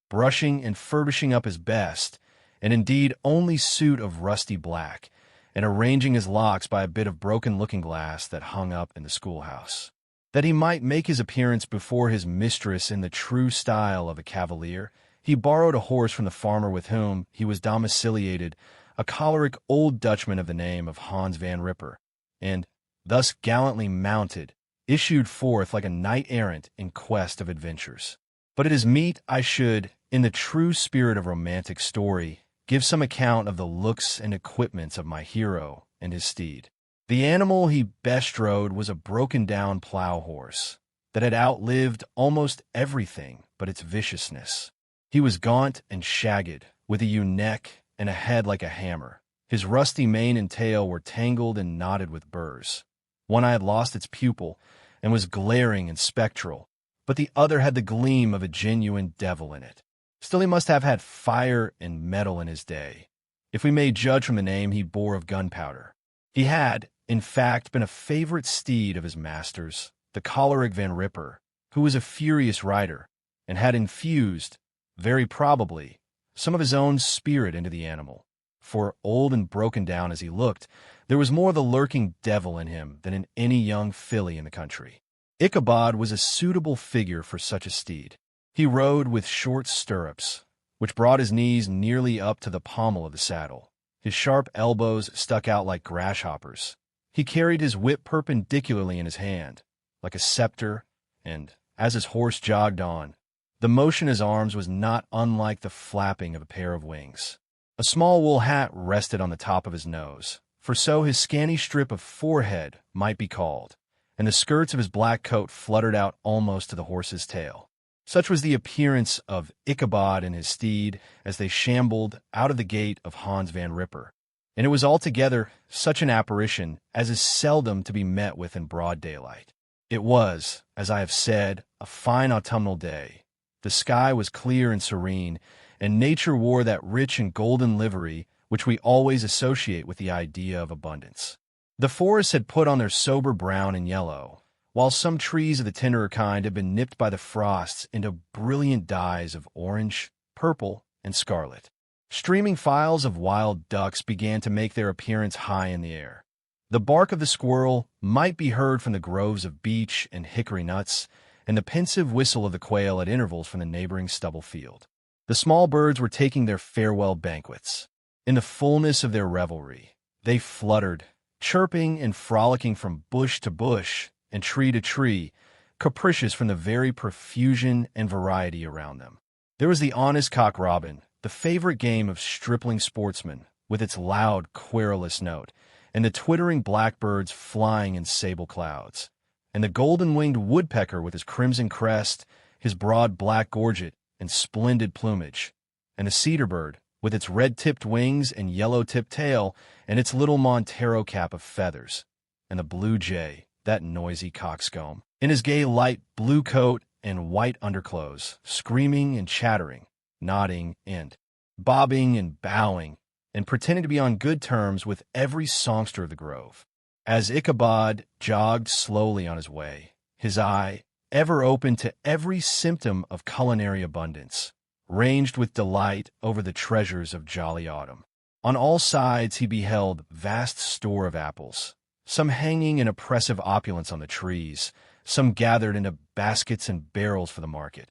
Speaker 1: brushing and furbishing up his best, and indeed only suit of rusty black, and arranging his locks by a bit of broken looking-glass that hung up in the schoolhouse, that he might make his appearance before his mistress in the true style of a cavalier. He borrowed a horse from the farmer with whom he was domiciliated, a choleric old Dutchman of the name of Hans van Ripper, and, thus gallantly mounted, issued forth like a knight-errant in quest of adventures. But it is meet I should, in the true spirit of romantic story, give some account of the looks and equipments of my hero and his steed. The animal he bestrode was a broken-down plough horse that had outlived almost everything but its viciousness. He was gaunt and shagged, with a ewe neck and a head like a hammer. His rusty mane and tail were tangled and knotted with burrs. One eye had lost its pupil and was glaring and spectral, but the other had the gleam of a genuine devil in it. Still, he must have had fire and metal in his day, if we may judge from the name he bore of gunpowder. He had, in fact, been a favorite steed of his master's, the choleric Van Ripper, who was a furious rider, and had infused, very probably, some of his own spirit into the animal. For, old and broken down as he looked, there was more of the lurking devil in him than in any young filly in the country. Ichabod was a suitable figure for such a steed. He rode with short stirrups, which brought his knees nearly up to the pommel of the saddle. His sharp elbows stuck out like grasshoppers. He carried his whip perpendicularly in his hand, like a scepter, and, as his horse jogged on, the motion of his arms was not unlike the flapping of a pair of wings. A small wool hat rested on the top of his nose, for so his scanty strip of forehead might be called, and the skirts of his black coat fluttered out almost to the horse's tail. Such was the appearance of Ichabod and his steed as they shambled out of the gate of Hans van Ripper, and it was altogether such an apparition as is seldom to be met with in broad daylight. It was, as I have said, a fine autumnal day. The sky was clear and serene, and nature wore that rich and golden livery which we always associate with the idea of abundance. The forests had put on their sober brown and yellow, while some trees of the tenderer kind had been nipped by the frosts into brilliant dyes of orange, purple, and scarlet. Streaming files of wild ducks began to make their appearance high in the air. The bark of the squirrel might be heard from the groves of beech and hickory nuts, and the pensive whistle of the quail at intervals from the neighboring stubble field. The small birds were taking their farewell banquets. In the fullness of their revelry, they fluttered, chirping and frolicking from bush to bush and tree to tree, capricious from the very profusion and variety around them. There was the honest cock-robin, the favorite game of stripling sportsmen, with its loud, querulous note, and the twittering blackbirds flying in sable clouds, and the golden-winged woodpecker with his crimson crest, his broad black gorget, and splendid plumage, and the cedar-bird, with its red-tipped wings and yellow-tipped tail, and its little Montero cap of feathers, and the blue jay, that noisy coxcomb, in his gay light blue coat and white underclothes, screaming and chattering, nodding and bobbing and bowing, and pretending to be on good terms with every songster of the grove. As Ichabod jogged slowly on his way, his eye, ever open to every symptom of culinary abundance, ranged with delight over the treasures of jolly autumn. On all sides he beheld vast store of apples, some hanging in oppressive opulence on the trees, some gathered into baskets and barrels for the market,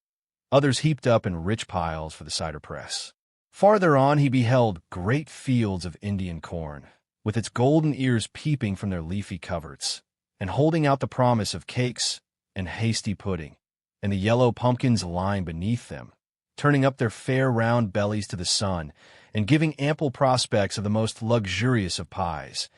Speaker 1: others heaped up in rich piles for the cider press. Farther on he beheld great fields of Indian corn, with its golden ears peeping from their leafy coverts, and holding out the promise of cakes and hasty pudding, and the yellow pumpkins lying beneath them, turning up their fair round bellies to the sun, and giving ample prospects of the most luxurious of pies.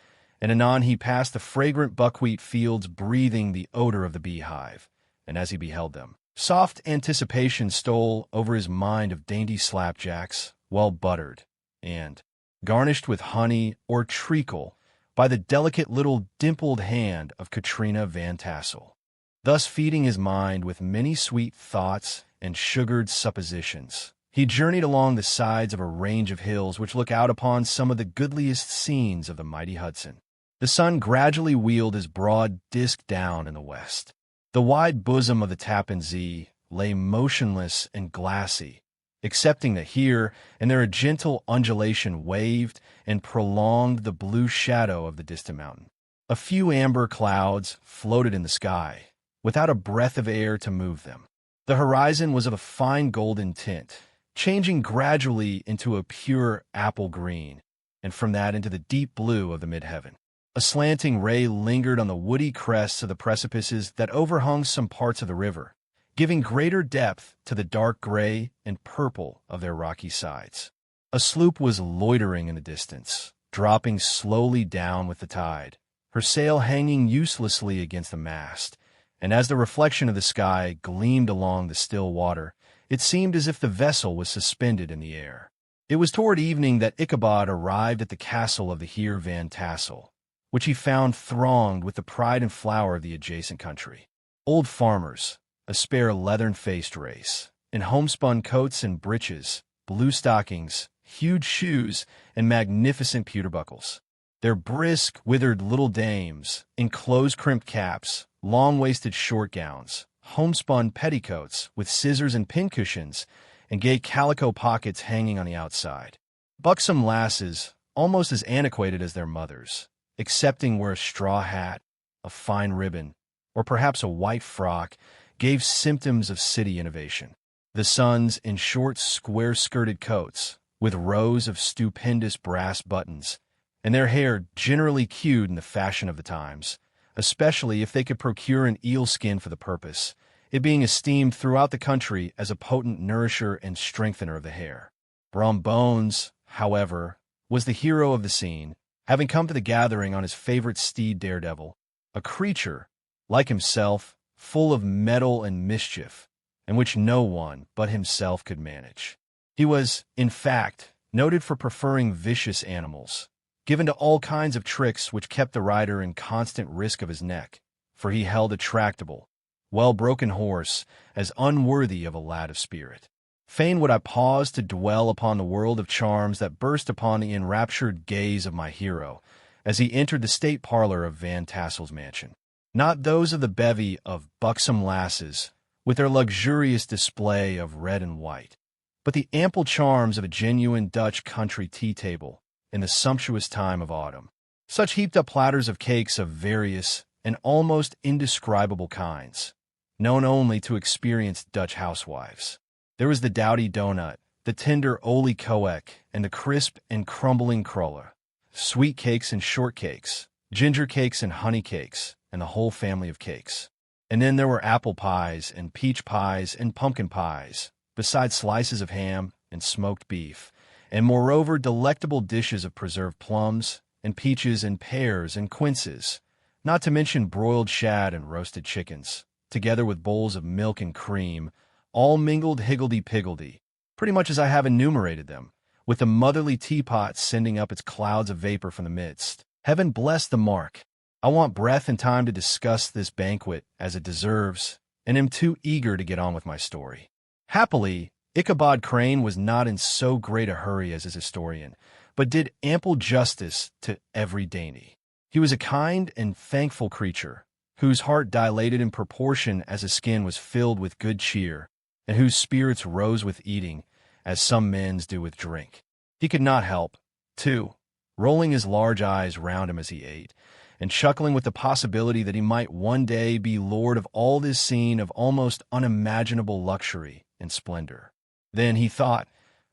Speaker 1: And anon he passed the fragrant buckwheat fields breathing the odor of the beehive, and as he beheld them, soft anticipation stole over his mind of dainty slapjacks, well buttered, and garnished with honey or treacle by the delicate little dimpled hand of Katrina Van Tassel. Thus feeding his mind with many sweet thoughts and sugared suppositions, he journeyed along the sides of a range of hills which look out upon some of the goodliest scenes of the mighty Hudson. The sun gradually wheeled his broad disk down in the west. The wide bosom of the Tappan Zee lay motionless and glassy, excepting that here and there a gentle undulation waved and prolonged the blue shadow of the distant mountain. A few amber clouds floated in the sky, without a breath of air to move them. The horizon was of a fine golden tint, changing gradually into a pure apple green, and from that into the deep blue of the mid-heaven. A slanting ray lingered on the woody crests of the precipices that overhung some parts of the river, giving greater depth to the dark gray and purple of their rocky sides. A sloop was loitering in the distance, dropping slowly down with the tide, her sail hanging uselessly against the mast, and as the reflection of the sky gleamed along the still water, it seemed as if the vessel was suspended in the air. It was toward evening that Ichabod arrived at the castle of the Heer Van Tassel, which he found thronged with the pride and flower of the adjacent country. Old farmers, a spare leathern-faced race, in homespun coats and breeches, blue stockings, huge shoes, and magnificent pewter buckles. Their brisk, withered little dames, in close-crimped caps, long-waisted short gowns, homespun petticoats with scissors and pincushions, and gay calico pockets hanging on the outside. Buxom lasses, almost as antiquated as their mothers, excepting where a straw hat, a fine ribbon, or perhaps a white frock, gave symptoms of city innovation. The sons in short, square-skirted coats, with rows of stupendous brass buttons, and their hair generally queued in the fashion of the times, especially if they could procure an eel skin for the purpose, it being esteemed throughout the country as a potent nourisher and strengthener of the hair. Brom Bones, however, was the hero of the scene, having come to the gathering on his favorite steed Daredevil, a creature, like himself, full of mettle and mischief, and which no one but himself could manage. He was, in fact, noted for preferring vicious animals, given to all kinds of tricks which kept the rider in constant risk of his neck, for he held a tractable, well-broken horse as unworthy of a lad of spirit. Fain would I pause to dwell upon the world of charms that burst upon the enraptured gaze of my hero as he entered the state parlor of Van Tassel's mansion. Not those of the bevy of buxom lasses, with their luxurious display of red and white, but the ample charms of a genuine Dutch country tea-table in the sumptuous time of autumn. Such heaped-up platters of cakes of various and almost indescribable kinds, known only to experienced Dutch housewives. There was the dowdy donut, the tender olie koek, and the crisp and crumbling cruller, sweet cakes and shortcakes, ginger cakes and honey cakes, and the whole family of cakes. And then there were apple pies and peach pies and pumpkin pies, besides slices of ham and smoked beef, and moreover delectable dishes of preserved plums and peaches and pears and quinces, not to mention broiled shad and roasted chickens, together with bowls of milk and cream, all mingled higgledy-piggledy, pretty much as I have enumerated them, with the motherly teapot sending up its clouds of vapor from the midst. Heaven bless the mark! I want breath and time to discuss this banquet as it deserves, and am too eager to get on with my story. Happily, Ichabod Crane was not in so great a hurry as his historian, but did ample justice to every dainty. He was a kind and thankful creature, whose heart dilated in proportion as his skin was filled with good cheer, and whose spirits rose with eating, as some men's do with drink. He could not help, too, rolling his large eyes round him as he ate, and chuckling with the possibility that he might one day be lord of all this scene of almost unimaginable luxury and splendor. Then he thought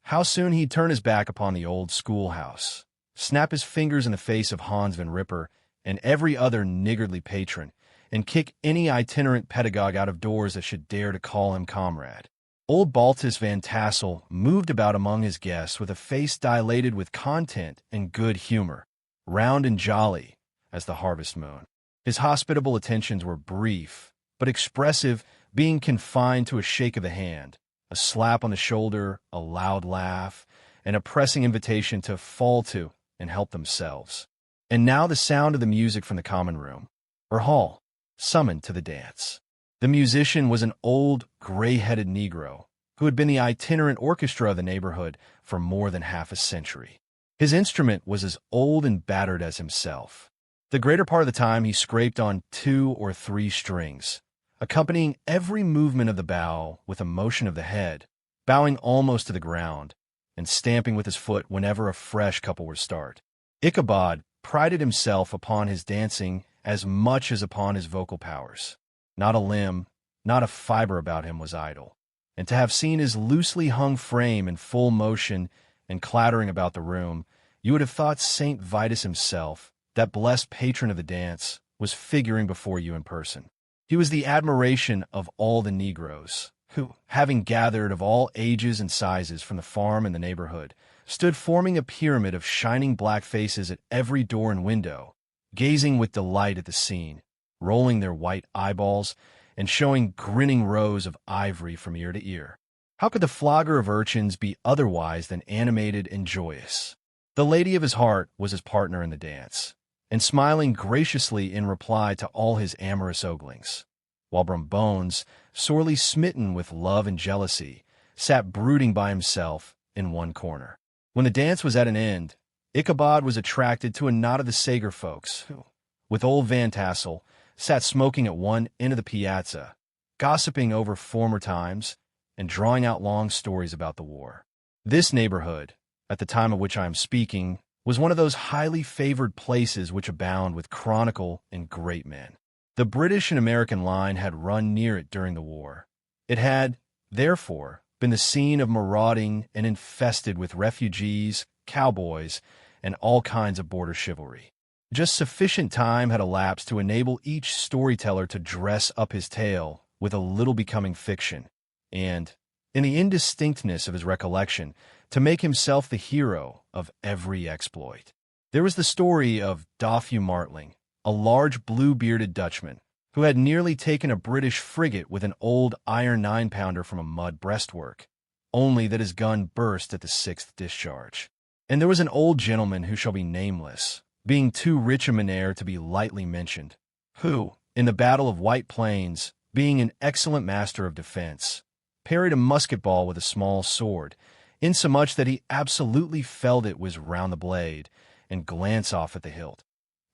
Speaker 1: how soon he'd turn his back upon the old schoolhouse, snap his fingers in the face of Hans Van Ripper and every other niggardly patron, and kick any itinerant pedagogue out of doors that should dare to call him comrade. Old Baltus Van Tassel moved about among his guests with a face dilated with content and good humor, round and jolly as the harvest moon. His hospitable attentions were brief, but expressive, being confined to a shake of the hand, a slap on the shoulder, a loud laugh, and a pressing invitation to fall to and help themselves. And now the sound of the music from the common room, or hall, summoned to the dance. The musician was an old, gray-headed Negro who had been the itinerant orchestra of the neighborhood for more than half a century. His instrument was as old and battered as himself. The greater part of the time he scraped on 2 or 3 strings, accompanying every movement of the bow with a motion of the head, bowing almost to the ground, and stamping with his foot whenever a fresh couple were start. Ichabod prided himself upon his dancing as much as upon his vocal powers. Not a limb, not a fiber about him was idle, and to have seen his loosely hung frame in full motion and clattering about the room, you would have thought St. Vitus himself, that blessed patron of the dance, was figuring before you in person. He was the admiration of all the Negroes, who, having gathered of all ages and sizes from the farm and the neighborhood, stood forming a pyramid of shining black faces at every door and window, gazing with delight at the scene, rolling their white eyeballs, and showing grinning rows of ivory from ear to ear. How could the flogger of urchins be otherwise than animated and joyous? The lady of his heart was his partner in the dance, and smiling graciously in reply to all his amorous oglings, while Brom Bones, sorely smitten with love and jealousy, sat brooding by himself in one corner. When the dance was at an end, Ichabod was attracted to a knot of the Sager folks, who, with old Van Tassel, sat smoking at one end of the piazza, gossiping over former times and drawing out long stories about the war. This neighborhood, at the time of which I am speaking, was one of those highly favored places which abound with chronicle and great men. The British and American line had run near it during the war. It had, therefore, been the scene of marauding and infested with refugees, cowboys, and all kinds of border chivalry. Just sufficient time had elapsed to enable each storyteller to dress up his tale with a little becoming fiction, and, in the indistinctness of his recollection, to make himself the hero of every exploit. There was the story of Doffue Martling, a large blue-bearded Dutchman, who had nearly taken a British frigate with an old iron 9-pounder from a mud breastwork, only that his gun burst at the 6th discharge. And there was an old gentleman who shall be nameless, being too rich a manere to be lightly mentioned, who, in the Battle of White Plains, being an excellent master of defense, parried a musket ball with a small sword, insomuch that he absolutely felt it was round the blade, and glance off at the hilt,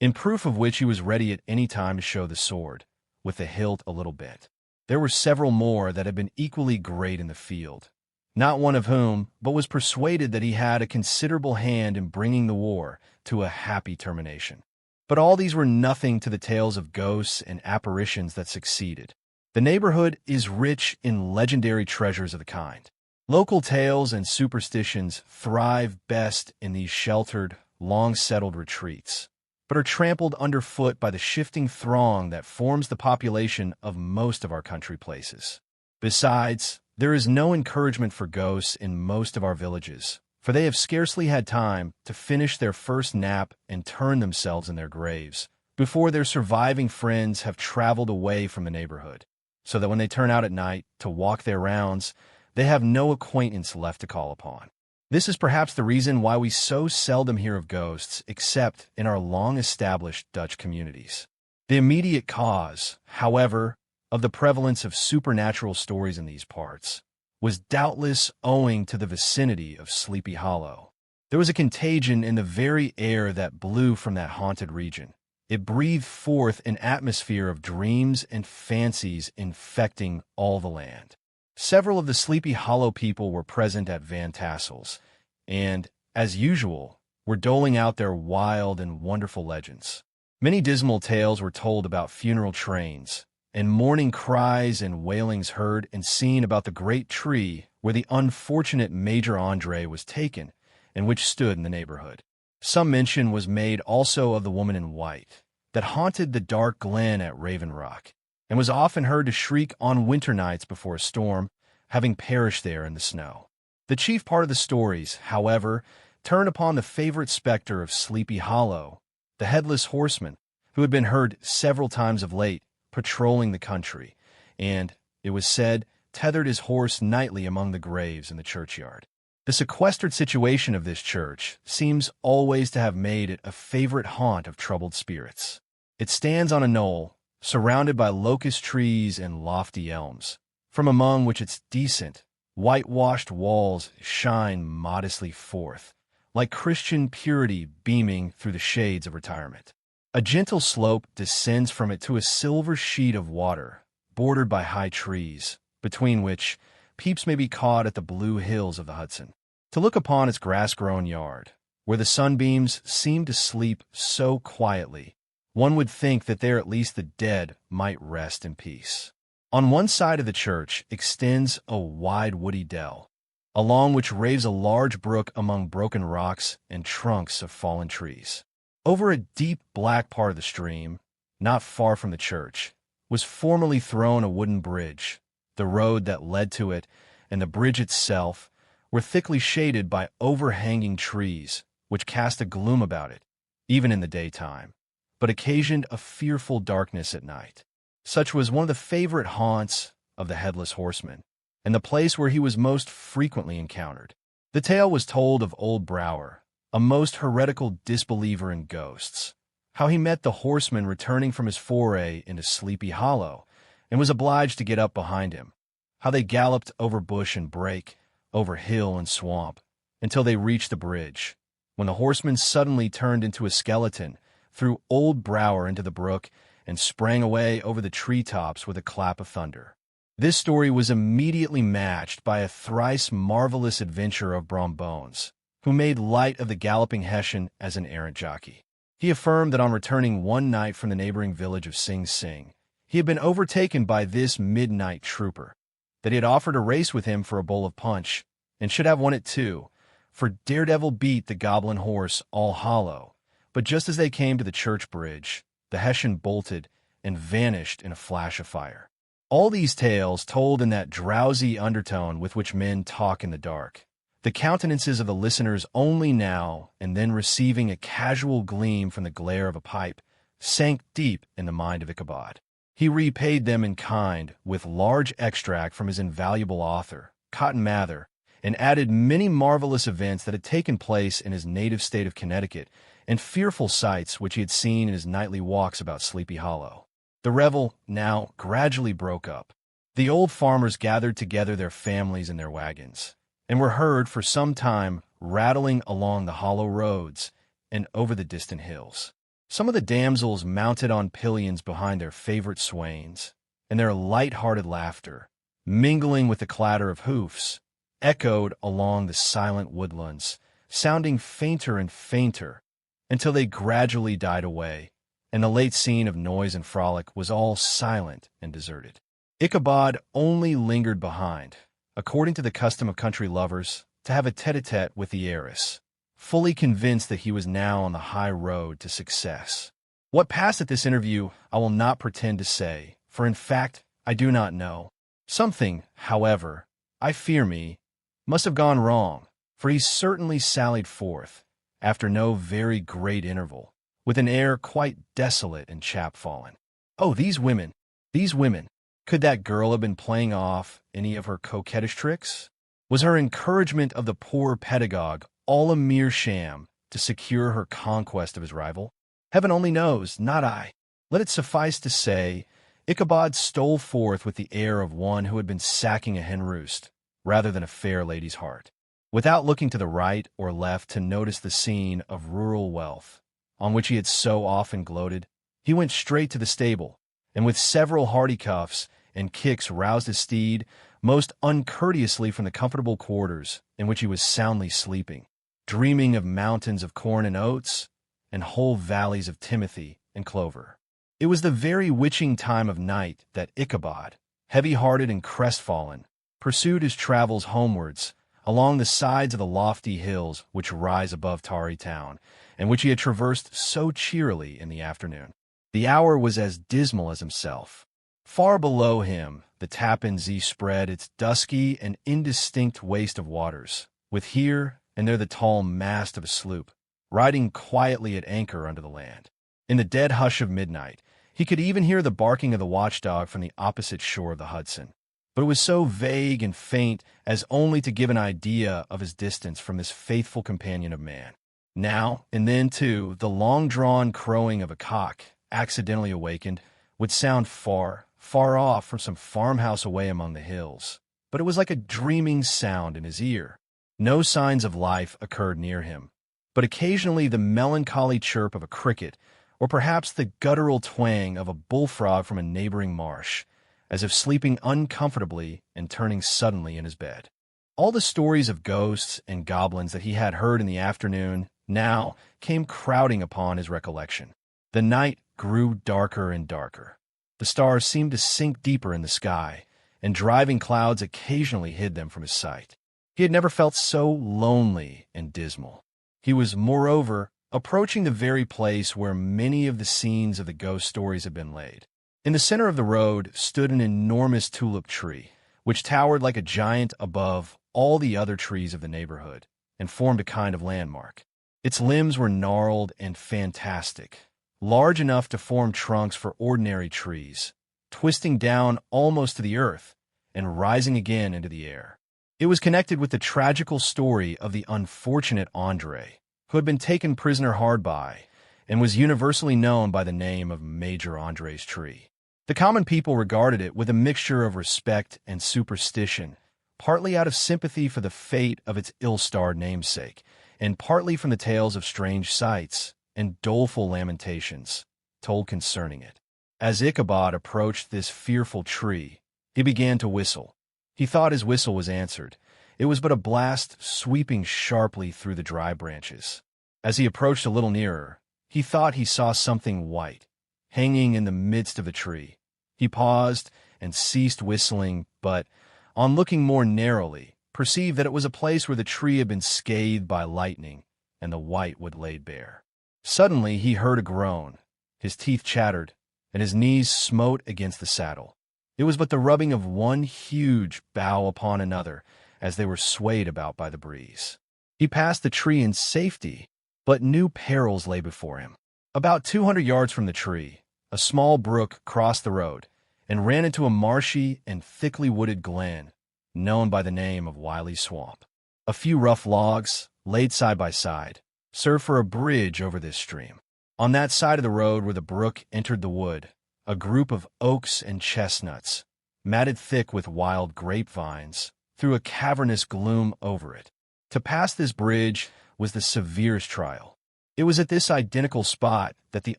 Speaker 1: in proof of which he was ready at any time to show the sword, with the hilt a little bent. There were several more that had been equally great in the field, not one of whom but was persuaded that he had a considerable hand in bringing the war to a happy termination. But all these were nothing to the tales of ghosts and apparitions that succeeded. The neighborhood is rich in legendary treasures of the kind. Local tales and superstitions thrive best in these sheltered, long-settled retreats, but are trampled underfoot by the shifting throng that forms the population of most of our country places. Besides, there is no encouragement for ghosts in most of our villages, for they have scarcely had time to finish their first nap and turn themselves in their graves before their surviving friends have traveled away from the neighborhood, so that when they turn out at night to walk their rounds, they have no acquaintance left to call upon. This is perhaps the reason why we so seldom hear of ghosts except in our long-established Dutch communities. The immediate cause, however, of the prevalence of supernatural stories in these parts was doubtless owing to the vicinity of Sleepy Hollow. There was a contagion in the very air that blew from that haunted region. It breathed forth an atmosphere of dreams and fancies infecting all the land. Several of the Sleepy Hollow people were present at Van Tassel's, and, as usual, were doling out their wild and wonderful legends. Many dismal tales were told about funeral trains, and mourning cries and wailings heard and seen about the great tree where the unfortunate Major Andre was taken, and which stood in the neighborhood. Some mention was made also of the woman in white, that haunted the dark glen at Raven Rock, and was often heard to shriek on winter nights before a storm, having perished there in the snow. The chief part of the stories, however, turn upon the favorite specter of Sleepy Hollow, the Headless Horseman, who had been heard several times of late patrolling the country, and, it was said, tethered his horse nightly among the graves in the churchyard. The sequestered situation of this church seems always to have made it a favorite haunt of troubled spirits. It stands on a knoll, surrounded by locust trees and lofty elms, from among which its decent, whitewashed walls shine modestly forth, like Christian purity beaming through the shades of retirement. A gentle slope descends from it to a silver sheet of water, bordered by high trees, between which peeps may be caught at the blue hills of the Hudson. To look upon its grass-grown yard, where the sunbeams seem to sleep so quietly, one would think that there at least the dead might rest in peace. On one side of the church extends a wide woody dell, along which raves a large brook among broken rocks and trunks of fallen trees. Over a deep black part of the stream, not far from the church, was formerly thrown a wooden bridge. The road that led to it and the bridge itself were thickly shaded by overhanging trees, which cast a gloom about it, even in the daytime, but occasioned a fearful darkness at night. Such was one of the favorite haunts of the Headless Horseman, and the place where he was most frequently encountered. The tale was told of old Brower, a most heretical disbeliever in ghosts, how he met the horseman returning from his foray into Sleepy Hollow, and was obliged to get up behind him, how they galloped over bush and brake, over hill and swamp, until they reached the bridge, when the horseman suddenly turned into a skeleton, threw old Brower into the brook, and sprang away over the treetops with a clap of thunder. This story was immediately matched by a thrice marvelous adventure of Brom Bones, who made light of the galloping Hessian as an errant jockey. He affirmed that on returning one night from the neighboring village of Sing Sing, he had been overtaken by this midnight trooper, that he had offered a race with him for a bowl of punch, and should have won it too, for Daredevil beat the goblin horse All Hollow, but just as they came to the church bridge, the Hessian bolted and vanished in a flash of fire. All these tales told in that drowsy undertone with which men talk in the dark, the countenances of the listeners only now and then receiving a casual gleam from the glare of a pipe, sank deep in the mind of Ichabod. He repaid them in kind with large extract from his invaluable author, Cotton Mather, and added many marvelous events that had taken place in his native state of Connecticut and fearful sights which he had seen in his nightly walks about Sleepy Hollow. The revel now gradually broke up. The old farmers gathered together their families and their wagons, and were heard for some time rattling along the hollow roads and over the distant hills. Some of the damsels mounted on pillions behind their favorite swains, and their light-hearted laughter, mingling with the clatter of hoofs, echoed along the silent woodlands, sounding fainter and fainter, until they gradually died away, and the late scene of noise and frolic was all silent and deserted. Ichabod only lingered behind, according to the custom of country lovers, to have a tete-a-tete with the heiress, fully convinced that he was now on the high road to success. What passed at this interview I will not pretend to say, for in fact I do not know. Something, however, I fear me, must have gone wrong, for he certainly sallied forth, after no very great interval, with an air quite desolate and chapfallen. Oh, these women! These women! Could that girl have been playing off any of her coquettish tricks? Was her encouragement of the poor pedagogue all a mere sham to secure her conquest of his rival? Heaven only knows, not I. Let it suffice to say, Ichabod stole forth with the air of one who had been sacking a hen roost, rather than a fair lady's heart. Without looking to the right or left to notice the scene of rural wealth, on which he had so often gloated, he went straight to the stable, and with several hearty cuffs and kicks roused his steed most uncourteously from the comfortable quarters in which he was soundly sleeping, dreaming of mountains of corn and oats, and whole valleys of timothy and clover. It was the very witching time of night that Ichabod, heavy-hearted and crestfallen, pursued his travels homewards along the sides of the lofty hills which rise above Tarry town, and which he had traversed so cheerily in the afternoon. The hour was as dismal as himself. Far below him, the Tappan Zee spread its dusky and indistinct waste of waters, with here and there the tall mast of a sloop, riding quietly at anchor under the land. In the dead hush of midnight, he could even hear the barking of the watchdog from the opposite shore of the Hudson, but it was so vague and faint as only to give an idea of his distance from this faithful companion of man. Now and then, too, the long-drawn crowing of a cock, accidentally awakened, would sound far, far off from some farmhouse away among the hills, but it was like a dreaming sound in his ear. No signs of life occurred near him, but occasionally the melancholy chirp of a cricket, or perhaps the guttural twang of a bullfrog from a neighboring marsh, as if sleeping uncomfortably and turning suddenly in his bed. All the stories of ghosts and goblins that he had heard in the afternoon now came crowding upon his recollection. The night grew darker and darker. The stars seemed to sink deeper in the sky, and driving clouds occasionally hid them from his sight. He had never felt so lonely and dismal. He was, moreover, approaching the very place where many of the scenes of the ghost stories had been laid. In the center of the road stood an enormous tulip tree, which towered like a giant above all the other trees of the neighborhood, and formed a kind of landmark. Its limbs were gnarled and fantastic, large enough to form trunks for ordinary trees, twisting down almost to the earth and rising again into the air. It was connected with the tragical story of the unfortunate Andre, who had been taken prisoner hard by, and was universally known by the name of Major Andre's tree. The common people regarded it with a mixture of respect and superstition, partly out of sympathy for the fate of its ill-starred namesake, and partly from the tales of strange sights and doleful lamentations told concerning it. As Ichabod approached this fearful tree, he began to whistle. He thought his whistle was answered. It was but a blast sweeping sharply through the dry branches. As he approached a little nearer, he thought he saw something white, hanging in the midst of the tree. He paused and ceased whistling, but, on looking more narrowly, perceived that it was a place where the tree had been scathed by lightning, and the white wood laid bare. Suddenly he heard a groan, his teeth chattered, and his knees smote against the saddle. It was but the rubbing of one huge bough upon another, as they were swayed about by the breeze. He passed the tree in safety, but new perils lay before him. About 200 yards from the tree, a small brook crossed the road and ran into a marshy and thickly wooded glen known by the name of Wiley Swamp. A few rough logs, laid side by side, served for a bridge over this stream. On that side of the road where the brook entered the wood, a group of oaks and chestnuts, matted thick with wild grapevines, threw a cavernous gloom over it. To pass this bridge was the severest trial. It was at this identical spot that the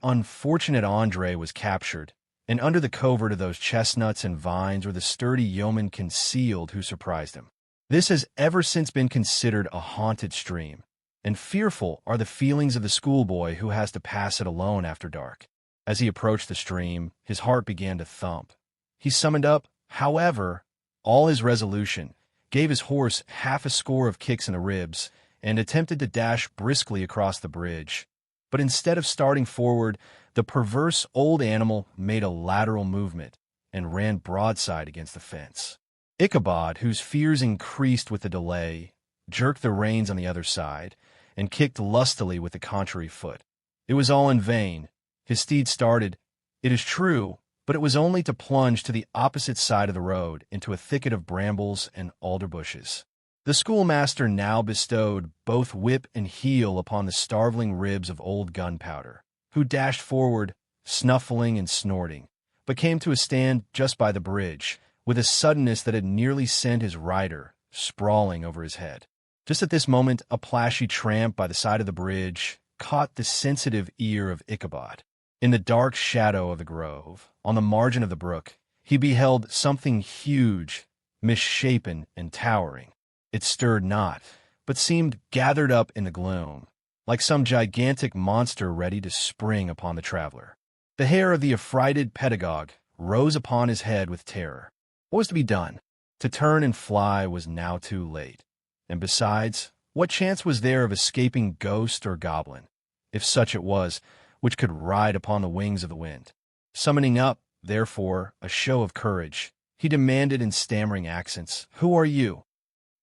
Speaker 1: unfortunate Andre was captured, and under the covert of those chestnuts and vines were the sturdy yeomen concealed who surprised him. This has ever since been considered a haunted stream, and fearful are the feelings of the schoolboy who has to pass it alone after dark. As he approached the stream, his heart began to thump. He summoned up, however, all his resolution, gave his horse half a score of kicks in the ribs, and attempted to dash briskly across the bridge. But instead of starting forward, the perverse old animal made a lateral movement and ran broadside against the fence. Ichabod, whose fears increased with the delay, jerked the reins on the other side and kicked lustily with the contrary foot. It was all in vain. His steed started, it is true, but it was only to plunge to the opposite side of the road into a thicket of brambles and alder bushes. The schoolmaster now bestowed both whip and heel upon the starveling ribs of old Gunpowder, who dashed forward, snuffling and snorting, but came to a stand just by the bridge, with a suddenness that had nearly sent his rider sprawling over his head. Just at this moment, a plashy tramp by the side of the bridge caught the sensitive ear of Ichabod. In the dark shadow of the grove, on the margin of the brook, he beheld something huge, misshapen and towering. It stirred not, but seemed gathered up in the gloom, like some gigantic monster ready to spring upon the traveler. The hair of the affrighted pedagogue rose upon his head with terror. What was to be done? To turn and fly was now too late. And besides, what chance was there of escaping ghost or goblin, if such it was, which could ride upon the wings of the wind? Summoning up, therefore, a show of courage, he demanded in stammering accents, "Who are you?"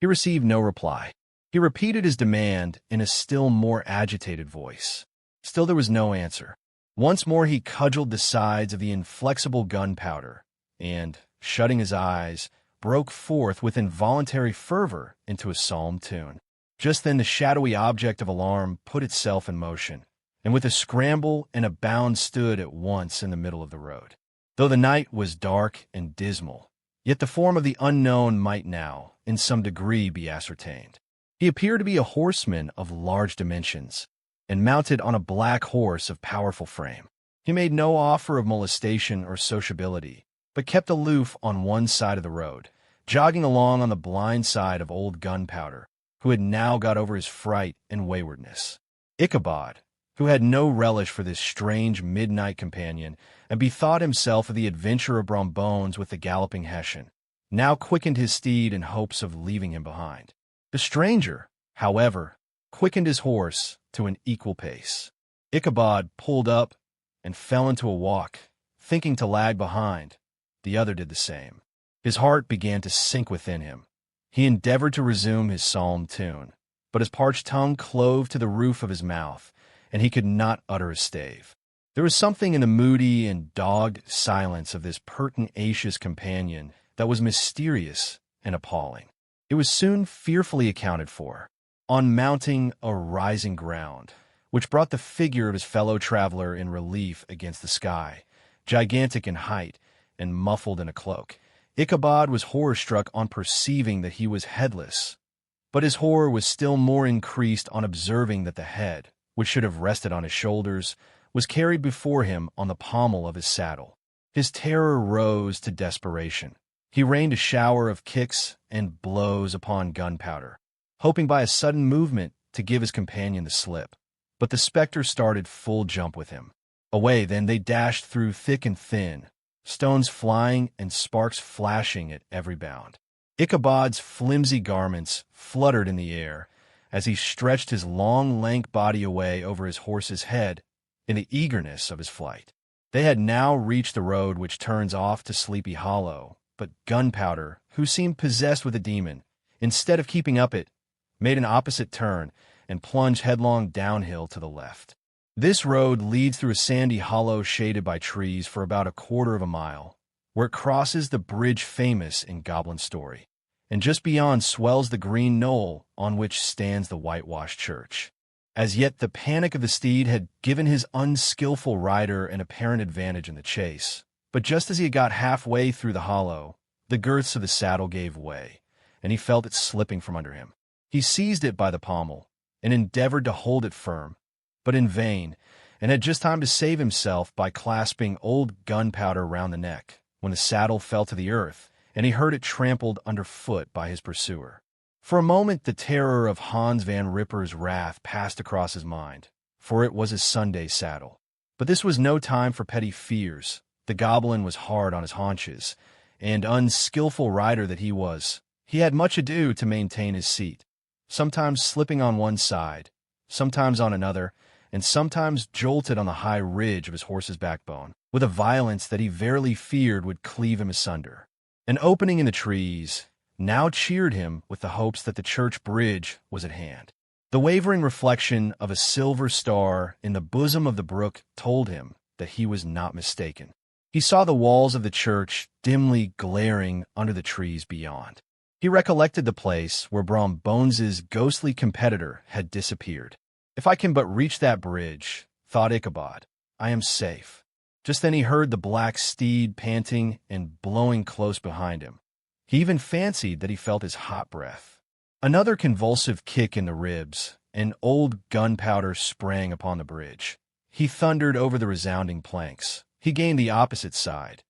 Speaker 1: He received no reply. He repeated his demand in a still more agitated voice. Still there was no answer. Once more he cudgeled the sides of the inflexible gunpowder, and, shutting his eyes, broke forth with involuntary fervor into a psalm tune. Just then the shadowy object of alarm put itself in motion, and with a scramble and a bound stood at once in the middle of the road. Though the night was dark and dismal, yet the form of the unknown might now, in some degree, be ascertained. He appeared to be a horseman of large dimensions, and mounted on a black horse of powerful frame. He made no offer of molestation or sociability, but kept aloof on one side of the road, jogging along on the blind side of old Gunpowder, who had now got over his fright and waywardness. Ichabod, who had no relish for this strange midnight companion, and bethought himself of the adventure of Brom Bones with the galloping Hessian, now quickened his steed in hopes of leaving him behind. The stranger, however, quickened his horse to an equal pace. Ichabod pulled up and fell into a walk, thinking to lag behind. The other did the same. His heart began to sink within him. He endeavored to resume his psalm tune, but his parched tongue clove to the roof of his mouth, and he could not utter a stave. There was something in the moody and dogged silence of this pertinacious companion that was mysterious and appalling. It was soon fearfully accounted for. On mounting a rising ground, which brought the figure of his fellow traveler in relief against the sky, gigantic in height and muffled in a cloak, Ichabod was horror-struck on perceiving that he was headless, but his horror was still more increased on observing that the head, which should have rested on his shoulders, was carried before him on the pommel of his saddle. His terror rose to desperation. He rained a shower of kicks and blows upon Gunpowder, hoping by a sudden movement to give his companion the slip. But the spectre started full jump with him. Away then they dashed through thick and thin, stones flying and sparks flashing at every bound. Ichabod's flimsy garments fluttered in the air as he stretched his long, lank body away over his horse's head in the eagerness of his flight. They had now reached the road which turns off to Sleepy Hollow, but Gunpowder, who seemed possessed with a demon, instead of keeping up it, made an opposite turn and plunged headlong downhill to the left. This road leads through a sandy hollow shaded by trees for about a quarter of a mile, where it crosses the bridge famous in Goblin story, and just beyond swells the green knoll on which stands the whitewashed church. As yet the panic of the steed had given his unskillful rider an apparent advantage in the chase, but just as he got halfway through the hollow, the girths of the saddle gave way, and he felt it slipping from under him. He seized it by the pommel and endeavored to hold it firm, but in vain, and had just time to save himself by clasping old Gunpowder round the neck, when the saddle fell to the earth, and he heard it trampled underfoot by his pursuer. For a moment the terror of Hans Van Ripper's wrath passed across his mind, for it was his Sunday saddle. But this was no time for petty fears. The goblin was hard on his haunches, and unskillful rider that he was, he had much ado to maintain his seat, sometimes slipping on one side, sometimes on another, and sometimes jolted on the high ridge of his horse's backbone, with a violence that he verily feared would cleave him asunder. An opening in the trees now cheered him with the hopes that the church bridge was at hand. The wavering reflection of a silver star in the bosom of the brook told him that he was not mistaken. He saw the walls of the church dimly glaring under the trees beyond. He recollected the place where Brom Bones's ghostly competitor had disappeared. If I can but reach that bridge, thought Ichabod, I am safe. Just then he heard the black steed panting and blowing close behind him. He even fancied that he felt his hot breath. Another convulsive kick in the ribs, and old gunpowder sprang upon the bridge. He thundered over the resounding planks. He gained the opposite side.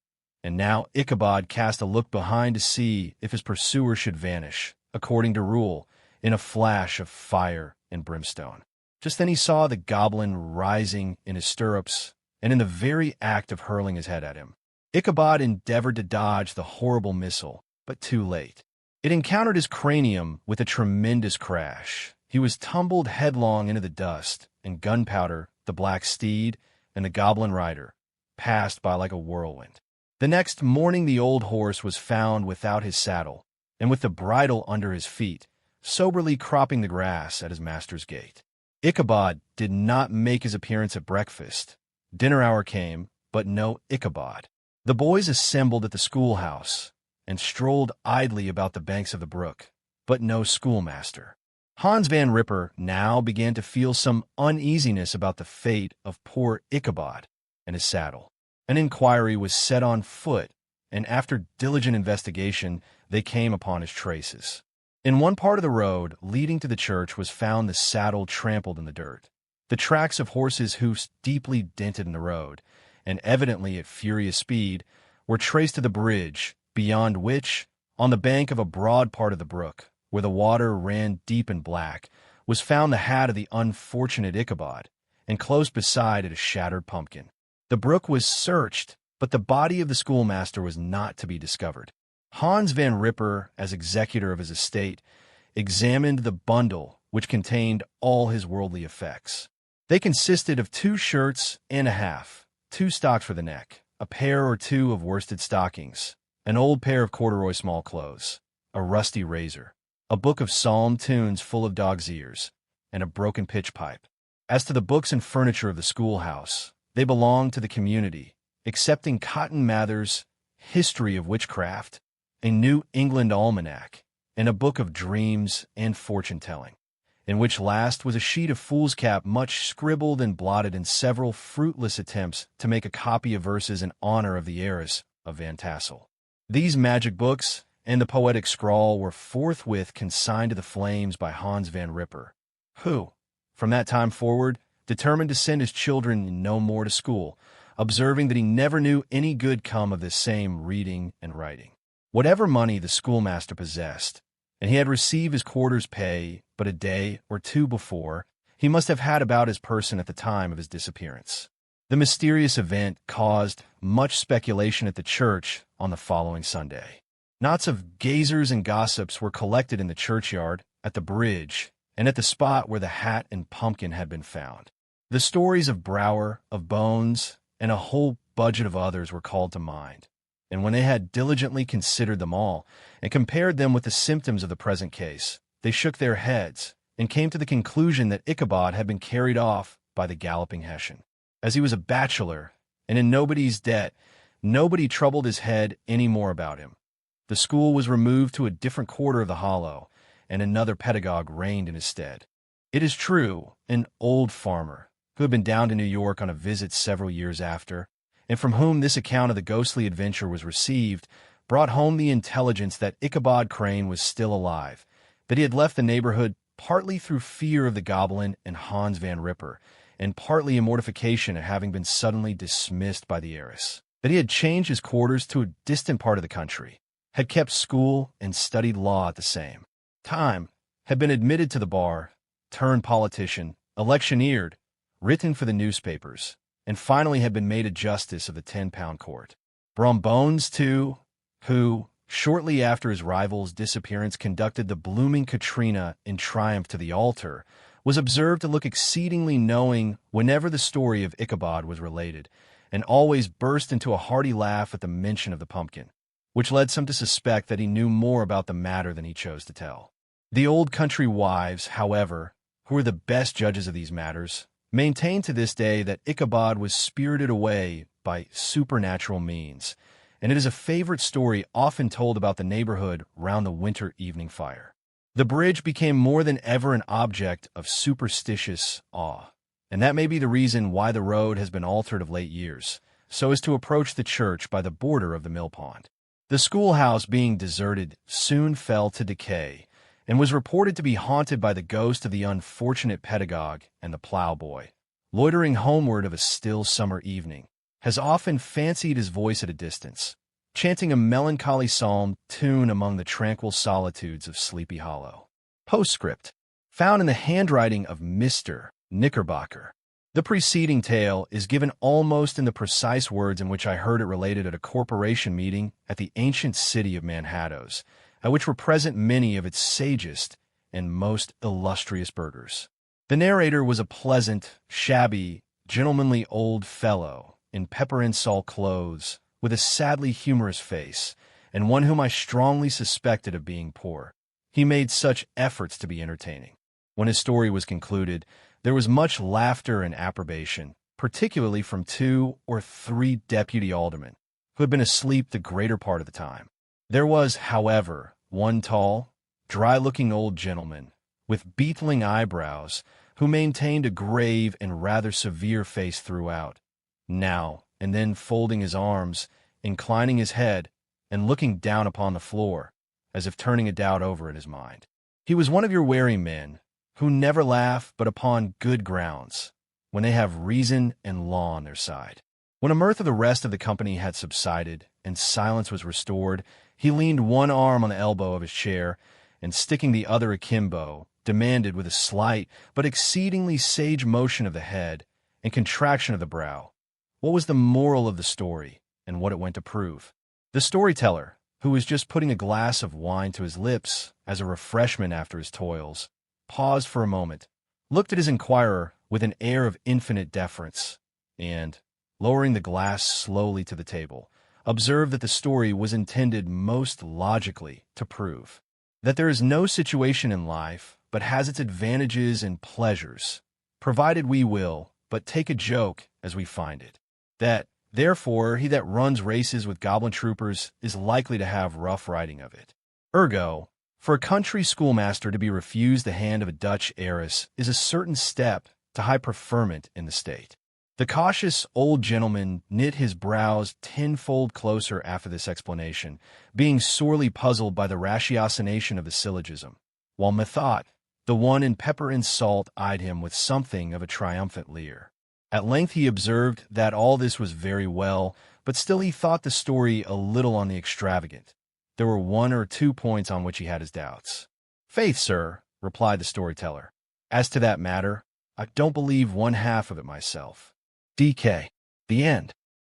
Speaker 1: And now Ichabod cast a look behind to see if his pursuer should vanish, according to rule, in a flash of fire and brimstone. Just then he saw the goblin rising in his stirrups, and in the very act of hurling his head at him. Ichabod endeavored to dodge the horrible missile, but too late. It encountered his cranium with a tremendous crash. He was tumbled headlong into the dust, and Gunpowder, the black steed, and the goblin rider passed by like a whirlwind. The next morning the old horse was found without his saddle, and with the bridle under his feet, soberly cropping the grass at his master's gate. Ichabod did not make his appearance at breakfast. Dinner hour came, but no Ichabod. The boys assembled at the schoolhouse and strolled idly about the banks of the brook, but no schoolmaster. Hans Van Ripper now began to feel some uneasiness about the fate of poor Ichabod and his saddle. An inquiry was set on foot, and after diligent investigation, they came upon his traces. In one part of the road leading to the church was found the saddle trampled in the dirt. The tracks of horses' hoofs deeply dented in the road, and evidently at furious speed, were traced to the bridge, beyond which, on the bank of a broad part of the brook, where the water ran deep and black, was found the hat of the unfortunate Ichabod, and close beside it a shattered pumpkin. The brook was searched, but the body of the schoolmaster was not to be discovered. Hans Van Ripper, as executor of his estate, examined the bundle which contained all his worldly effects. They consisted of 2 shirts and a half, 2 stocks for the neck, a pair or 2 of worsted stockings, an old pair of corduroy small clothes, a rusty razor, a book of psalm tunes full of dog's ears, and a broken pitch pipe. As to the books and furniture of the schoolhouse, they belonged to the community, excepting Cotton Mather's History of Witchcraft, a New England Almanac, and a book of dreams and fortune-telling, in which last was a sheet of foolscap much scribbled and blotted in several fruitless attempts to make a copy of verses in honor of the heiress of Van Tassel. These magic books and the poetic scrawl were forthwith consigned to the flames by Hans Van Ripper, who, from that time forward, determined to send his children no more to school, observing that he never knew any good come of this same reading and writing. Whatever money the schoolmaster possessed, and he had received his quarter's pay but a day or 2 before, he must have had about his person at the time of his disappearance. The mysterious event caused much speculation at the church on the following Sunday. Knots of gazers and gossips were collected in the churchyard, at the bridge, and at the spot where the hat and pumpkin had been found. The stories of Brower, of Bones, and a whole budget of others were called to mind, and when they had diligently considered them all, and compared them with the symptoms of the present case, they shook their heads, and came to the conclusion that Ichabod had been carried off by the galloping Hessian. As he was a bachelor, and in nobody's debt, nobody troubled his head any more about him. The school was removed to a different quarter of the hollow, and another pedagogue reigned in his stead. It is true, an old farmer, who had been down to New York on a visit several years after, and from whom this account of the ghostly adventure was received, brought home the intelligence that Ichabod Crane was still alive, that he had left the neighborhood partly through fear of the goblin and Hans Van Ripper, and partly in mortification at having been suddenly dismissed by the heiress, that he had changed his quarters to a distant part of the country, had kept school and studied law at the same time, had been admitted to the bar, turned politician, electioneered, written for the newspapers, and finally had been made a justice of the 10-pound court. Brom Bones, too, who, shortly after his rival's disappearance, conducted the blooming Katrina in triumph to the altar, was observed to look exceedingly knowing whenever the story of Ichabod was related, and always burst into a hearty laugh at the mention of the pumpkin, which led some to suspect that he knew more about the matter than he chose to tell. The old country wives, however, who were the best judges of these matters, maintain to this day that Ichabod was spirited away by supernatural means, and it is a favorite story often told about the neighborhood round the winter evening fire. The bridge became more than ever an object of superstitious awe, and that may be the reason why the road has been altered of late years, so as to approach the church by the border of the mill pond. The schoolhouse, being deserted, soon fell to decay, and was reported to be haunted by the ghost of the unfortunate pedagogue and the plowboy. Loitering homeward of a still summer evening, has often fancied his voice at a distance, chanting a melancholy psalm tune among the tranquil solitudes of Sleepy Hollow. Postscript, found in the handwriting of Mr. Knickerbocker. The preceding tale is given almost in the precise words in which I heard it related at a corporation meeting at the ancient city of Manhattan, at which were present many of its sagest and most illustrious burghers. The narrator was a pleasant, shabby, gentlemanly old fellow in pepper-and-salt clothes, with a sadly humorous face, and one whom I strongly suspected of being poor. He made such efforts to be entertaining. When his story was concluded, there was much laughter and approbation, particularly from 2 or 3 deputy aldermen, who had been asleep the greater part of the time. There was, however, one tall, dry-looking old gentleman, with beetling eyebrows, who maintained a grave and rather severe face throughout, now and then folding his arms, inclining his head, and looking down upon the floor, as if turning a doubt over in his mind. He was one of your wary men, who never laugh but upon good grounds, when they have reason and law on their side. When a mirth of the rest of the company had subsided, and silence was restored, he leaned one arm on the elbow of his chair, and sticking the other akimbo, demanded with a slight but exceedingly sage motion of the head and contraction of the brow, what was the moral of the story, and what it went to prove. The storyteller, who was just putting a glass of wine to his lips as a refreshment after his toils, paused for a moment, looked at his inquirer with an air of infinite deference, and, lowering the glass slowly to the table, observed that the story was intended most logically to prove that there is no situation in life but has its advantages and pleasures, provided we will but take a joke as we find it. That, therefore, he that runs races with goblin troopers is likely to have rough riding of it. Ergo, for a country schoolmaster to be refused the hand of a Dutch heiress is a certain step to high preferment in the state. The cautious old gentleman knit his brows tenfold closer after this explanation, being sorely puzzled by the ratiocination of the syllogism, while methought the one in pepper and salt eyed him with something of a triumphant leer. At length he observed that all this was very well, but still he thought the story a little on the extravagant. There were 1 or 2 points on which he had his doubts. "Faith, sir," replied the storyteller, "as to that matter, I don't believe one half of it myself." D.K. The end.